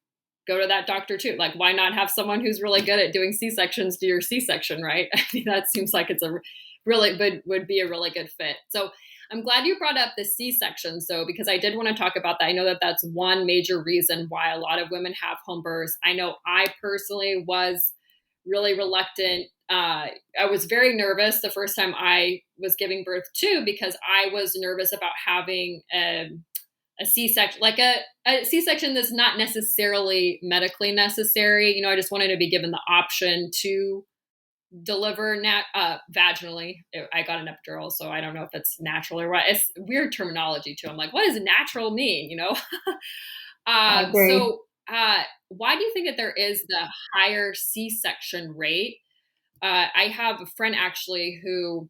go to that doctor too. Like, why not have someone who's really good at doing C-sections do your C-section, right? I mean, that seems like it's a really good, would be a really good fit. So I'm glad you brought up the C-section. So, because I did want to talk about that. I know that that's one major reason why a lot of women have home births. I know I personally was really reluctant. I was very nervous the first time I was giving birth too, because I was nervous about having a C-section, like a C-section that's not necessarily medically necessary. You know, I just wanted to be given the option to deliver vaginally. I got an epidural, so I don't know if it's natural or what. It's weird terminology too. I'm like, what does natural mean? You know? I agree. So why do you think that there is the higher C-section rate? I have a friend actually who,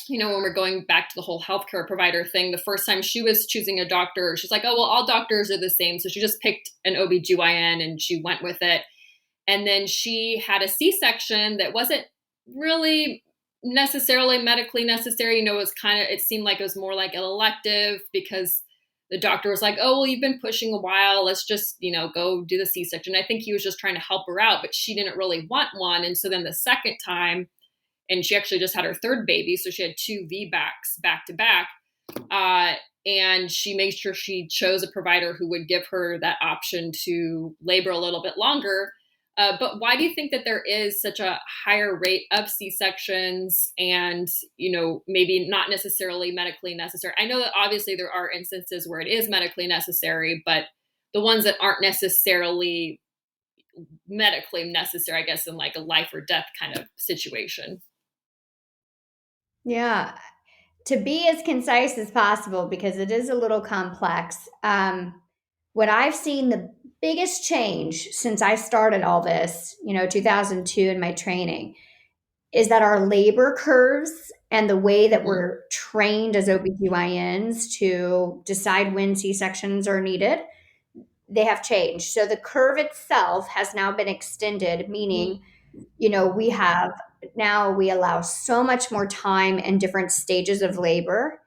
you know, when we're going back to the whole healthcare provider thing, the first time she was choosing a doctor, she's like, oh, well, all doctors are the same. So she just picked an OBGYN and she went with it. And then she had a C-section that wasn't really necessarily medically necessary. You know, it was kind of, it seemed like it was more like an elective because the doctor was like, oh, well, you've been pushing a while. Let's just, you know, go do the C-section. I think he was just trying to help her out, but she didn't really want one. And so then the second time, and she actually just had her third baby, so she had two VBACs back to back. Uh, and she made sure she chose a provider who would give her that option to labor a little bit longer. But why do you think that there is such a higher rate of C-sections and, you know, maybe not necessarily medically necessary? I know that obviously there are instances where it is medically necessary, but the ones that aren't necessarily medically necessary, I guess, in like a life or death kind of situation. Yeah. To be as concise as possible because it is a little complex. What I've seen the biggest change since I started all this, you know, 2002 in my training, is that our labor curves and the way that Mm-hmm. we're trained as OBGYNs to decide when C-sections are needed, they have changed. So the curve itself has now been extended, meaning, you know, we allow so much more time and different stages of labor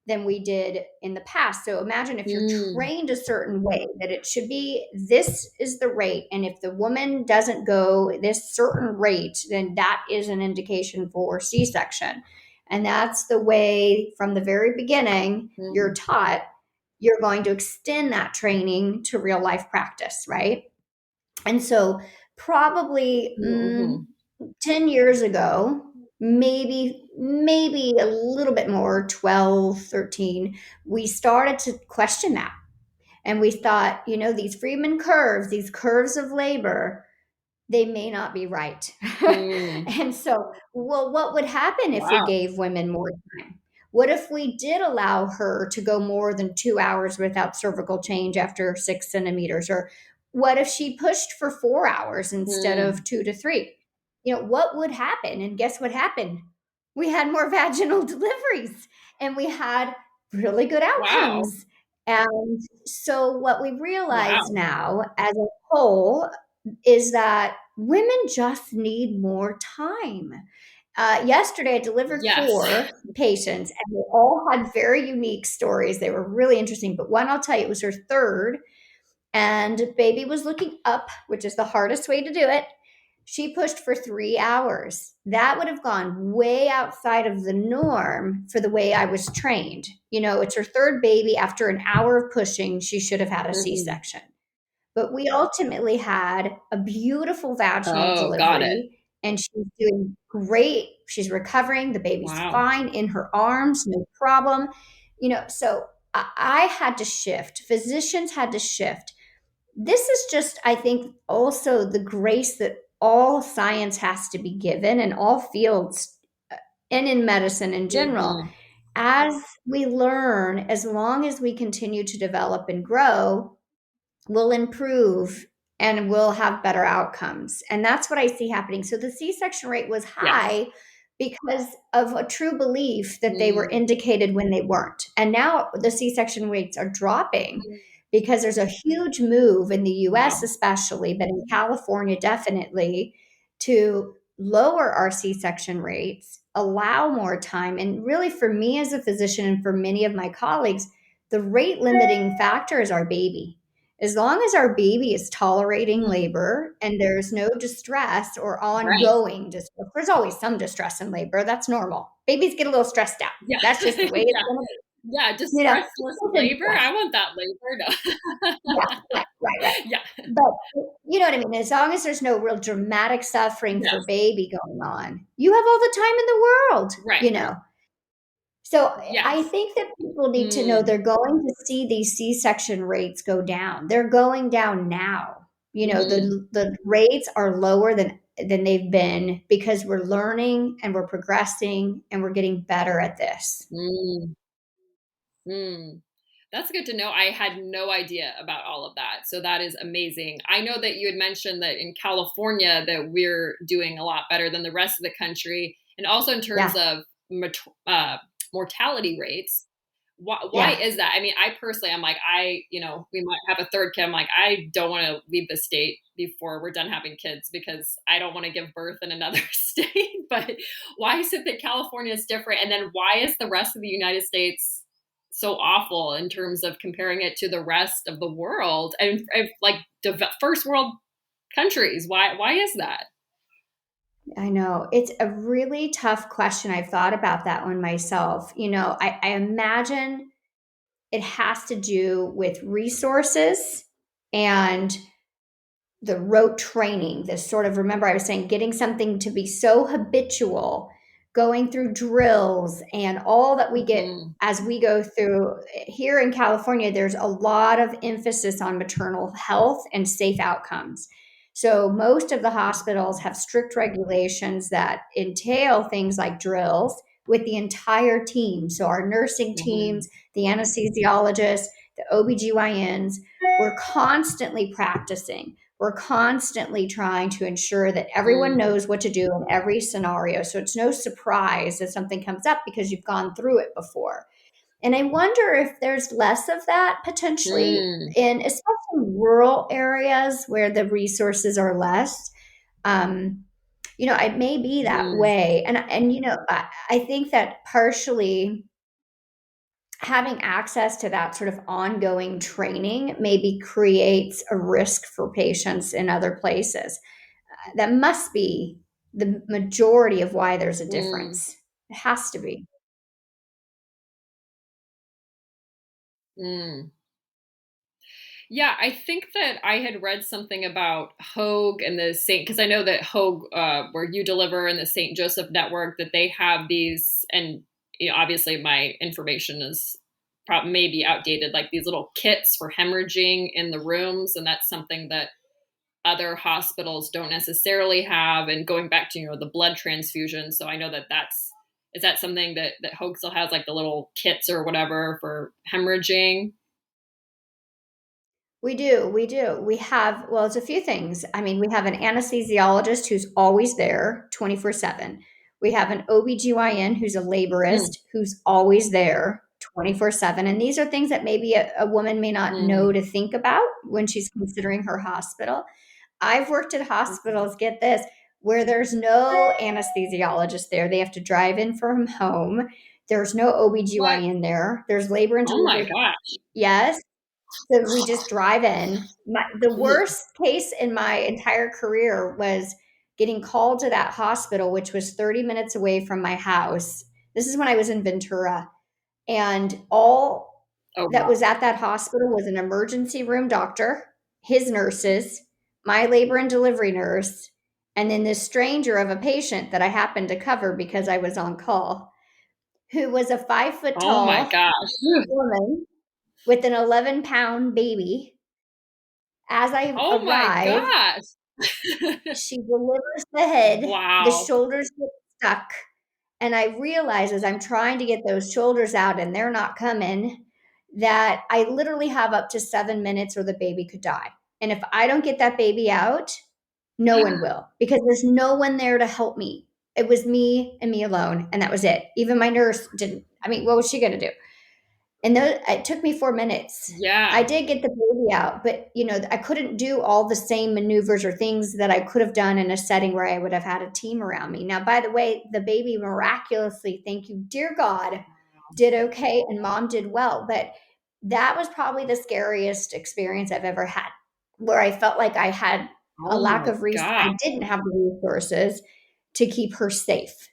than we did in the past. So imagine if you're Mm-hmm. trained a certain way that it should be this is the rate. And if the woman doesn't go this certain rate, then that is an indication for C section. And that's the way from the very beginning you're Mhm, taught. You're going to extend that training to real life practice, right? And so, probably mhm, 10 years ago, maybe a little bit more, 12, 13, we started to question that. And we thought, you know, these Friedman curves, these curves of labor, they may not be right. mm. And so, well, what would happen if we Wow. gave women more time? What if we did allow her to go more than 2 hours without cervical change after 6 centimeters? Or what if she pushed for 4 hours instead of Mm, 2 to 3? You know, what would happen? And guess what happened? We had more vaginal deliveries and we had really good Wow. outcomes. And so, what we realize Wow. now as a whole is that women just need more time. Yesterday, I delivered Yes. 4 patients, and they all had very unique stories. They were really interesting. But one, I'll tell you, it was her third, and baby was looking up, which is the hardest way to do it. She pushed for 3 hours. That would have gone way outside of the norm for the way I was trained. It's her third baby. After an hour of pushing, she should have had a C Mhm. section. But we ultimately had a beautiful vaginal Oh, got it. delivery, and she's doing great. She's recovering. The baby's Wow. fine in her arms, no problem. So I had to shift. Physicians had to shift. This is just, I think, also the grace that all science has to be given in all fields and in medicine in general. Mhm. As we learn, as long as we continue to develop and grow, we'll improve and we'll have better outcomes. And that's what I see happening. So the C section rate was Yes. high because of a true belief that they were Mm. indicated when they weren't. And now the C section rates are dropping because there's a huge move in the US, Wow. especially, but in California, definitely, to lower our C section rates, allow more time. And really, for me as a physician and for many of my colleagues, the rate limiting factor is our baby. As long as our baby is tolerating Mm. labor and there's no distress or Right. ongoing distress, there's always some distress in labor. That's normal. Babies get a little stressed out. Yeah. That's just the way it's Yeah. going to Yeah, be. You know, distressless people's in labor? stress. I want that labor. Yeah, No. right. Yeah. But you know what I mean? As long as there's no real dramatic suffering for Yes. baby going on, you have all the time in the world, Right. you know. So I Yes. think that people need to know Mm. they're going to see these C-section rates go down. They're going down now. Mhm. The rates are lower than they've been because we're learning and we're progressing and we're getting better at this. Mm. Mm. That's good to know. I had no idea about all of that. So that is amazing. I know that you had mentioned that in California that we're doing a lot better than the rest of the country, and also in terms Yeah, of uh, mortality rates. Why yeah. is that? I mean, I personally, I'm like, we might have a third kid. I'm like, I don't want to leave the state before we're done having kids because I don't want to give birth in another state. But why is it that California is different? And then why is the rest of the United States so awful in terms of comparing it to the rest of the world and like first world countries? Why is that? I know. It's a really tough question. I've thought about that one myself. I imagine it has to do with resources and the rote training, this sort of, remember I was saying, getting something to be so habitual, going through drills and all that we get Hmm. as we go through. Here in California, there's a lot of emphasis on maternal health and safe outcomes. So most of the hospitals have strict regulations that entail things like drills with the entire team. So our nursing Hmm. teams, the anesthesiologists, the OBGYNs, we're constantly practicing. We're constantly trying to ensure that everyone Mm. knows what to do in every scenario. So it's no surprise if something comes up because you've gone through it before. And I wonder if there's less of that potentially Mm. in especially rural areas where the resources are less. Um, it may be that Mm. way. And I think that partially having access to that sort of ongoing training maybe creates a risk for patients in other places. That must be the majority of why there's a Mm. difference. It has to be. Mm. Yeah, I think that I had read something about Hogue and the Saint, because I know that Hogue, where you deliver, and the Saint Joseph Network, that they have these, and obviously my information is maybe outdated, like these little kits for hemorrhaging in the rooms, and that's something that other hospitals don't necessarily have. And going back to the blood transfusion, so I know that is that something that Hogue still has, like the little kits or whatever for hemorrhaging? We do. We do. We have, well, it's a few things. I mean, we have an anesthesiologist who's always there 24/7. We have an OBGYN who's a Hmm. laborist who's always there 24/7. And these are things that maybe a woman may not know to think about when she's considering her hospital. I've worked at hospitals, get this, where there's no anesthesiologist there. They have to drive in from home. There's no What? OBGYN there. There's labor and Oh my delivery. gosh. Yes. So we just drive in. The worst case in my entire career was getting called to that hospital, which was 30 minutes away from my house. This is when I was in Ventura. And all Oh that wow. was at that hospital was an emergency room doctor, his nurses, my labor and delivery nurse, and then this stranger of a patient that I happened to cover because I was on call, who was a 5 foot Oh my tall gosh. woman with an 11-pound baby. As I Oh my arrive, gosh. she delivers the head, the Wow. shoulders get stuck, and I realize as I'm trying to get those shoulders out and they're not coming, that I literally have up to 7 minutes or the baby could die. And if I don't get that baby out, no one will because there's no one there to help me. It was me and me alone, and that was it. Even my nurse didn't. I mean, what was she going to do? And it took me 4 minutes. Yeah. I did get the baby out, but I couldn't do all the same maneuvers or things that I could have done in a setting where I would have had a team around me. Now, by the way, the baby miraculously, thank you, dear God, did okay, and mom did well. But that was probably the scariest experience I've ever had, where I felt like I had a Oh lack my of I gosh. didn't have the resources to keep her safe.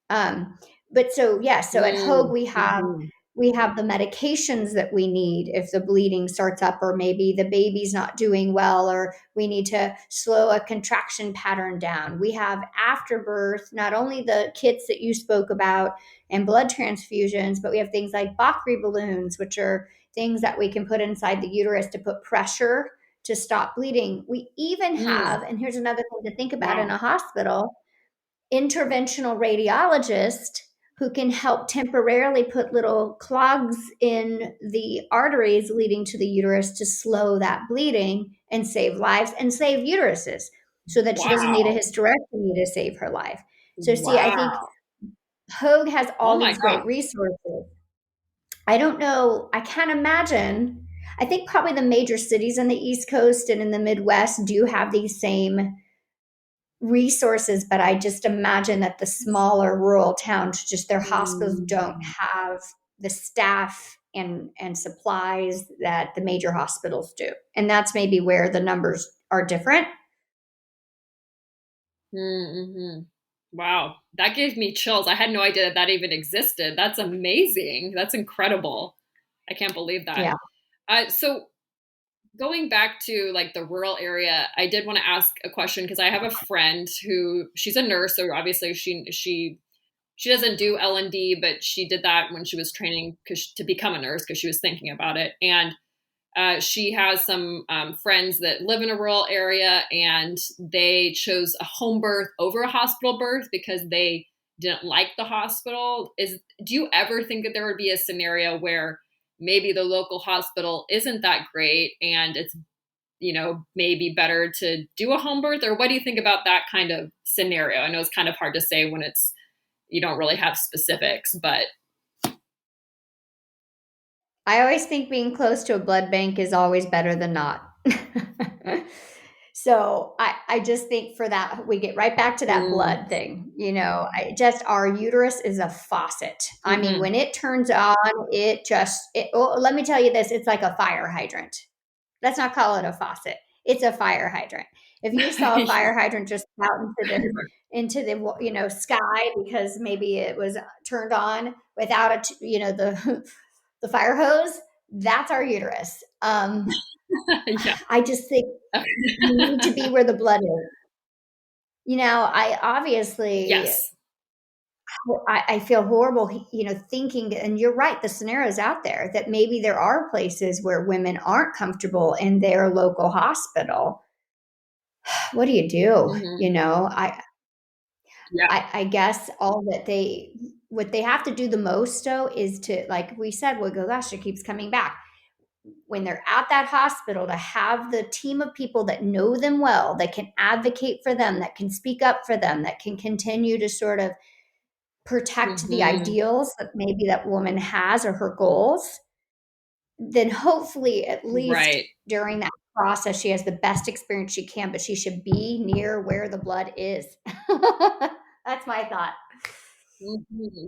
But so yeah, so at Hogue Mhm. we have the medications that we need if the bleeding starts up, or maybe the baby's not doing well, or we need to slow a contraction pattern down. We have afterbirth, not only the kits that you spoke about and blood transfusions, but we have things like Bakri balloons, which are things that we can put inside the uterus to put pressure to stop bleeding. We even Mm. have, and here's another thing to think about in Wow. a hospital, interventional radiologist who can help temporarily put little clogs in the arteries leading to the uterus to slow that bleeding and save lives and save uteruses so that she doesn't need a Wow. hysterectomy to save her life. So, see, I think Wow. Hogue has Oh all my these great gosh. resources. I don't know, I can't imagine. I think probably the major cities on the East Coast and in the Midwest do have these same resources, but I just imagine that the smaller rural towns, just their hospitals don't Mm. have the staff and supplies that the major hospitals do. And that's maybe where the numbers are different. Mm-hmm. Wow. That gave me chills. I had no idea that that even existed. That's amazing. That's incredible. I can't believe that. Yeah. So going back to like the rural area, I did want to ask a question because I have a friend who she's a nurse, so obviously she doesn't do L&D, but she did that when she was training to become a nurse because she was thinking about it. And she has some friends that live in a rural area, and they chose a home birth over a hospital birth because they didn't like the hospital. Do you ever think that there would be a scenario where maybe the local hospital isn't that great and it's maybe better to do a home birth? Or what do you think about that kind of scenario? I know it's kind of hard to say when you don't really have specifics, but I always think being close to a blood bank is always better than not. So I just think for that, we get right back to that mm, blood thing. Our uterus is a faucet. I mean, hmm. when it turns on, let me tell you this, it's like a fire hydrant. Let's not call it a faucet. It's a fire hydrant. If you saw a Yeah. fire hydrant just out into the sky because maybe it was turned on without the the fire hose, that's our uterus. Yeah. I just think you need to be where the blood is. I obviously Yes. I feel horrible, thinking, and you're right, the scenarios out there that maybe there are places where women aren't comfortable in their local hospital. What do you do? Hmm. Yeah. I guess what they have to do the most though is to, like we said, well, gosh, it keeps coming back. When they're at that hospital, to have the team of people that know them well, that can advocate for them, that can speak up for them, that can continue to sort of protect the Mm-hmm. ideals that maybe that woman has or her goals, then hopefully at least Right. during that process she has the best experience she can, but she should be near where the blood is. That's my thought.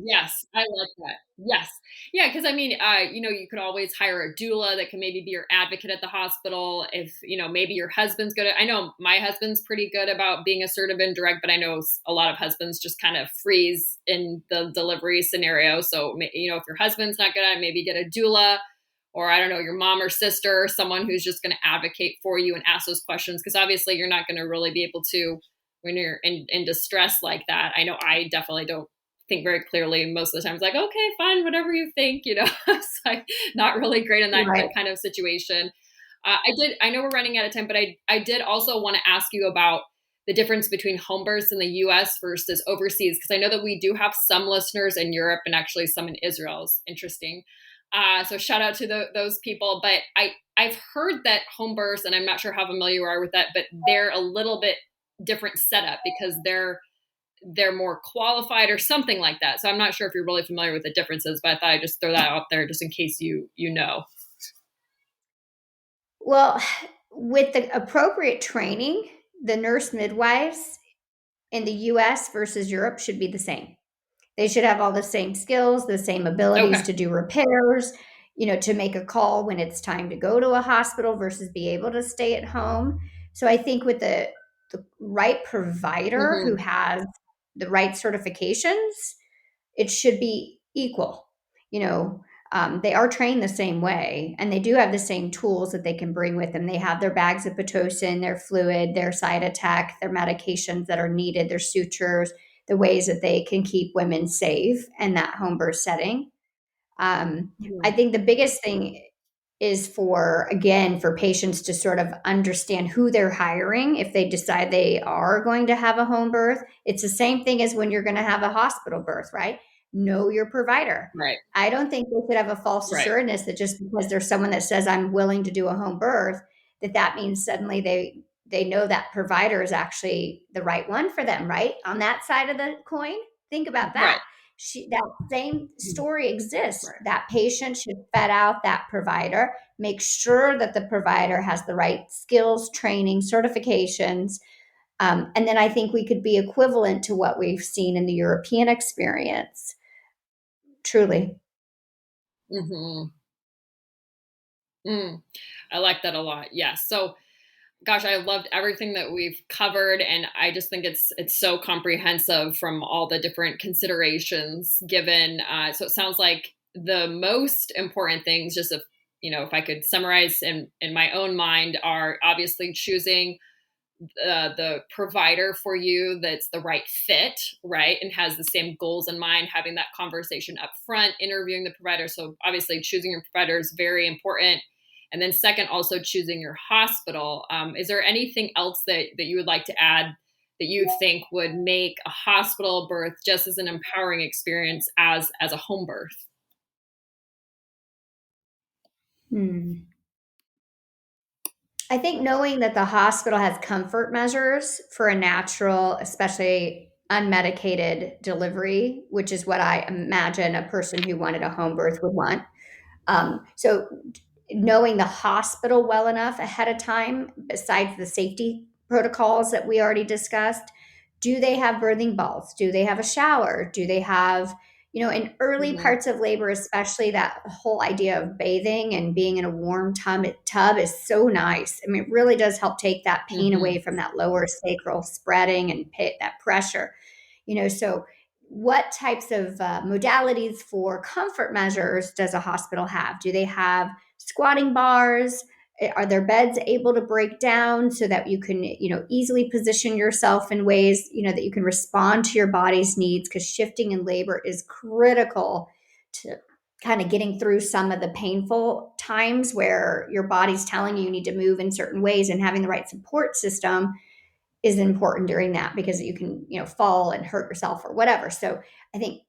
Yes, I like that. Yes. Yeah, because I mean, you could always hire a doula that can maybe be your advocate at the hospital. If, maybe your husband's good I know my husband's pretty good about being assertive and direct, but I know a lot of husbands just kind of freeze in the delivery scenario. So, if your husband's not good at it, maybe get a doula, or I don't know, your mom or sister, or someone who's just going to advocate for you and ask those questions. Because obviously you're not going to really be able to when you're in distress like that. I know I definitely don't think very clearly most of the time. It's like, okay, fine, whatever you think, it's like not really great in that Right. kind of situation. I know we're running out of time, but I did also want to ask you about the difference between home births in the US versus overseas, because I know that we do have some listeners in Europe and actually some in Israel. Is interesting. So shout out to those people. But I've heard that home births, and I'm not sure how familiar you are with that, but they're a little bit different setup because they're more qualified or something like that. So I'm not sure if you're really familiar with the differences, but I thought I'd just throw that out there just in case you know. Well, with the appropriate training, the nurse midwives in the US versus Europe should be the same. They should have all the same skills, the same abilities Okay. to do repairs, to make a call when it's time to go to a hospital versus be able to stay at home. So I think with the right provider who Mm-hmm. has the right certifications, it should be equal. They are trained the same way, and they do have the same tools that they can bring with them. They have their bags of Pitocin, their fluid, their Cytotec, their medications that are needed, their sutures, the ways that they can keep women safe in that home birth setting. I think the biggest thing is for patients to sort of understand who they're hiring if they decide they are going to have a home birth. It's the same thing as when you're going to have a hospital birth, right? Know your provider. Right. I don't think they should have a false Right. assuredness that just because there's someone that says I'm willing to do a home birth, that means suddenly they know that provider is actually the right one for them, right? On that side of the coin, think about Right. that. That same story exists. Right. That patient should vet out that provider, make sure that the provider has the right skills, training, certifications. And then I think we could be equivalent to what we've seen in the European experience, truly. Mm-hmm. Mm. I like that a lot. Yes. So gosh, I loved everything that we've covered, and I just think it's so comprehensive from all the different considerations given. So it sounds like the most important things, just if I could summarize in my own mind, are obviously choosing the provider for you that's the right fit, right, and has the same goals in mind. Having that conversation up front, interviewing the provider. So obviously, choosing your provider is very important. And then second, also choosing your hospital. Is there anything else that you would like to add that you think would make a hospital birth just as an empowering experience as a home birth? Hmm. I think knowing that the hospital has comfort measures for a natural, especially unmedicated delivery, which is what I imagine a person who wanted a home birth would want. So knowing the hospital well enough ahead of time, besides the safety protocols that we already discussed, do they have birthing balls? Do they have a shower? Do they have, in early Mm-hmm. parts of labor, especially that whole idea of bathing and being in a warm tub is so nice. I mean, it really does help take that pain Mm-hmm. away from that lower sacral spreading and that pressure. So what types of modalities for comfort measures does a hospital have? Do they have squatting bars? Are their beds able to break down so that you can, easily position yourself in ways, that you can respond to your body's needs? Because shifting in labor is critical to kind of getting through some of the painful times where your body's telling you need to move in certain ways, and having the right support system is important during that because you can, fall and hurt yourself or whatever. So I think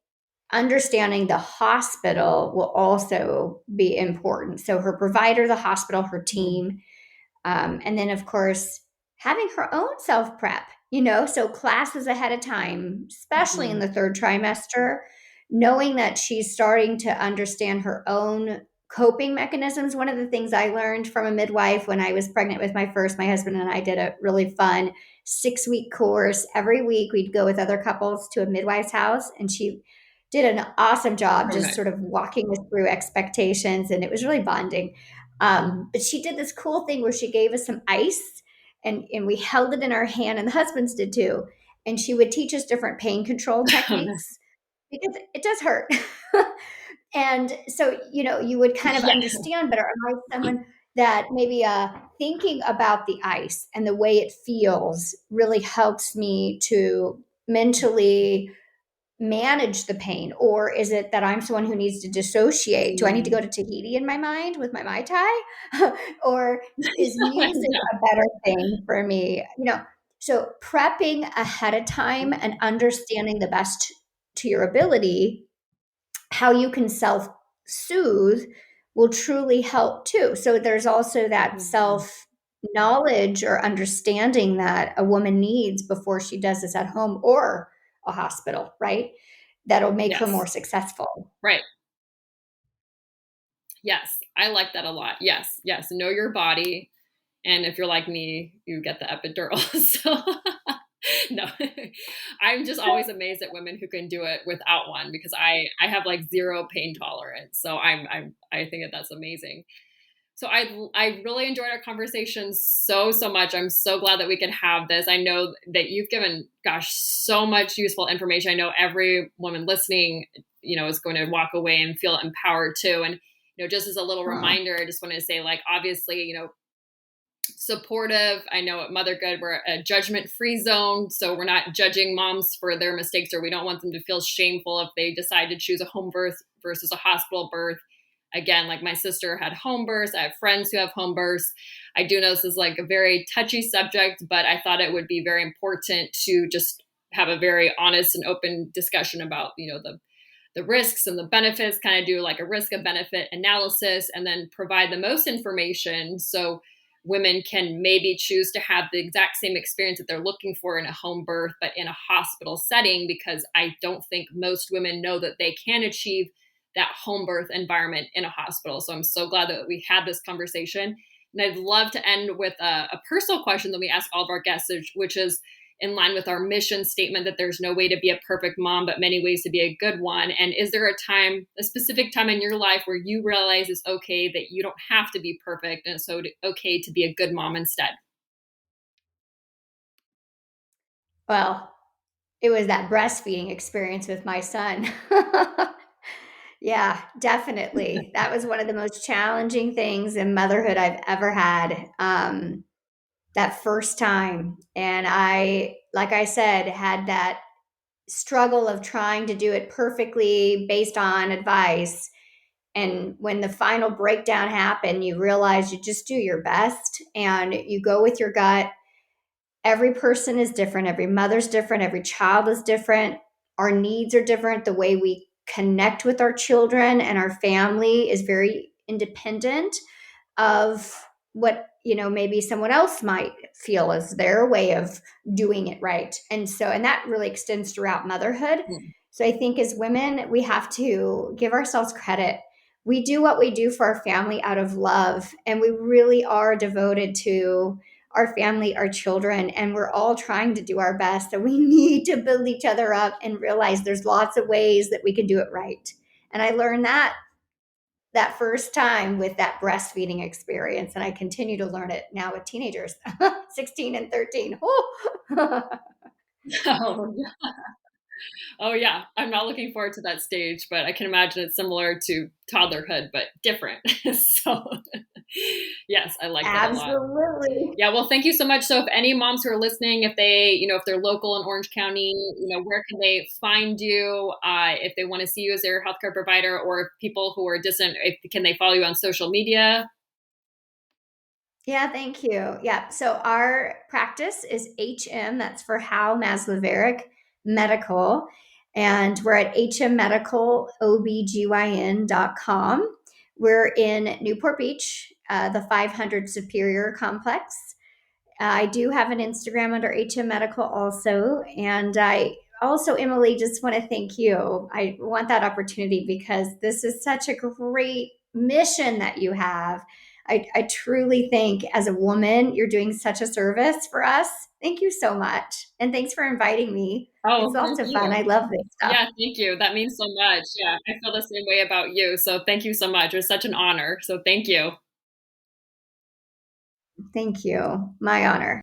understanding the hospital will also be important. So her provider, the hospital, her team, and then of course having her own self prep. So classes ahead of time, especially in Mhm. the third trimester, knowing that she's starting to understand her own coping mechanisms. One of the things I learned from a midwife when I was pregnant with my husband and I did a really fun 6-week course. Every week we'd go with other couples to a midwife's house, and she did an awesome job Oh, just nice. sort of walking us through expectations, and it was really bonding. But she did this cool thing where she gave us some ice, and we held it in our hand, and the husbands did too. And she would teach us different pain control Oh, nice. techniques because it does hurt. And so, you would kind of Yeah. understand better. Am I someone that maybe thinking about the ice and the way it feels really helps me to mentally manage the pain? Or is it that I'm someone who needs to dissociate? Do I need to Mm. go to Tahiti in my mind with my Mai Tai? Or is music Yeah. a better thing for me? So prepping ahead of time and understanding the best to your ability, how you can self soothe will truly help too. So there's also that Mhm. self knowledge or understanding that a woman needs before she does this at home or a hospital, right? That'll make her more Yes. successful. Right. Yes. I like that a lot. Yes. Yes. Know your body. And if you're like me, you get the epidural. So no, I'm just always amazed at women who can do it without one because I have like zero pain tolerance. So I think that that's amazing. So I really enjoyed our conversation so much. I'm so glad that we could have this. I know that you've given, gosh, so much useful information. I know every woman listening, is going to walk away and feel empowered too. And just as a little Oh, reminder, I just wanted to say, like, obviously, supportive. I know at Motherhood, we're a judgment free zone. So we're not judging moms for their mistakes, or we don't want them to feel shameful if they decide to choose a home birth versus a hospital birth. Again, like my sister had home births. I have friends who have home births. I do know this is like a very touchy subject, but I thought it would be very important to just have a very honest and open discussion about, the risks and the benefits, kind of do like a risk and benefit analysis, and then provide the most information so women can maybe choose to have the exact same experience that they're looking for in a home birth, but in a hospital setting, because I don't think most women know that they can achieve that home birth environment in a hospital. So I'm so glad that we had this conversation. And I'd love to end with a personal question that we ask all of our guests, which is in line with our mission statement that there's no way to be a perfect mom, but many ways to be a good one. And is there a specific time in your life where you realize it's okay that you don't have to be perfect and it's so okay to be a good mom instead? well, it was that breastfeeding experience with my son. Yeah, definitely. That was one of the most challenging things in motherhood I've ever had. That first time. And I, like I said, had that struggle of trying to do it perfectly based on advice. And when the final breakdown happened, you realize you just do your best and you go with your gut. Every person is different. Every mother's different. Every child is different. Our needs are different. The way we connect with our children and our family is very independent of what maybe someone else might feel is their way of doing it right. And that really extends throughout motherhood. Hmm. So I think as women we have to give ourselves credit. We do what we do for our family out of love, and we really are devoted to our family, our children, and we're all trying to do our best. So we need to build each other up and realize there's lots of ways that we can do it right. And I learned that first time with that breastfeeding experience. And I continue to learn it now with teenagers, 16 and 13. Oh. Oh, oh yeah, I'm not looking forward to that stage, but I can imagine it's similar to toddlerhood, but different. So yes, I like that a lot. Absolutely. Yeah, well, thank you so much. So if any moms who are listening, if they, if they're local in Orange County, where can they find you? If they want to see you as their healthcare provider, or if people who are distant, can they follow you on social media? Yeah, thank you. Yeah. So our practice is HM, that's for Howe Masleveric Medical. And we're at hmmedicalobgyn.com. We're in Newport Beach, the 500 Superior Complex. I do have an Instagram under HM Medical also. And I also, Emily, just want to thank you. I want that opportunity because this is such a great mission that you have. I truly think as a woman, you're doing such a service for us. Thank you so much. And thanks for inviting me. Oh, It's thank also fun. you. I love this stuff. Yeah, thank you. That means so much. Yeah, I feel the same way about you. So thank you so much. It was such an honor. So thank you. Thank you. My honor.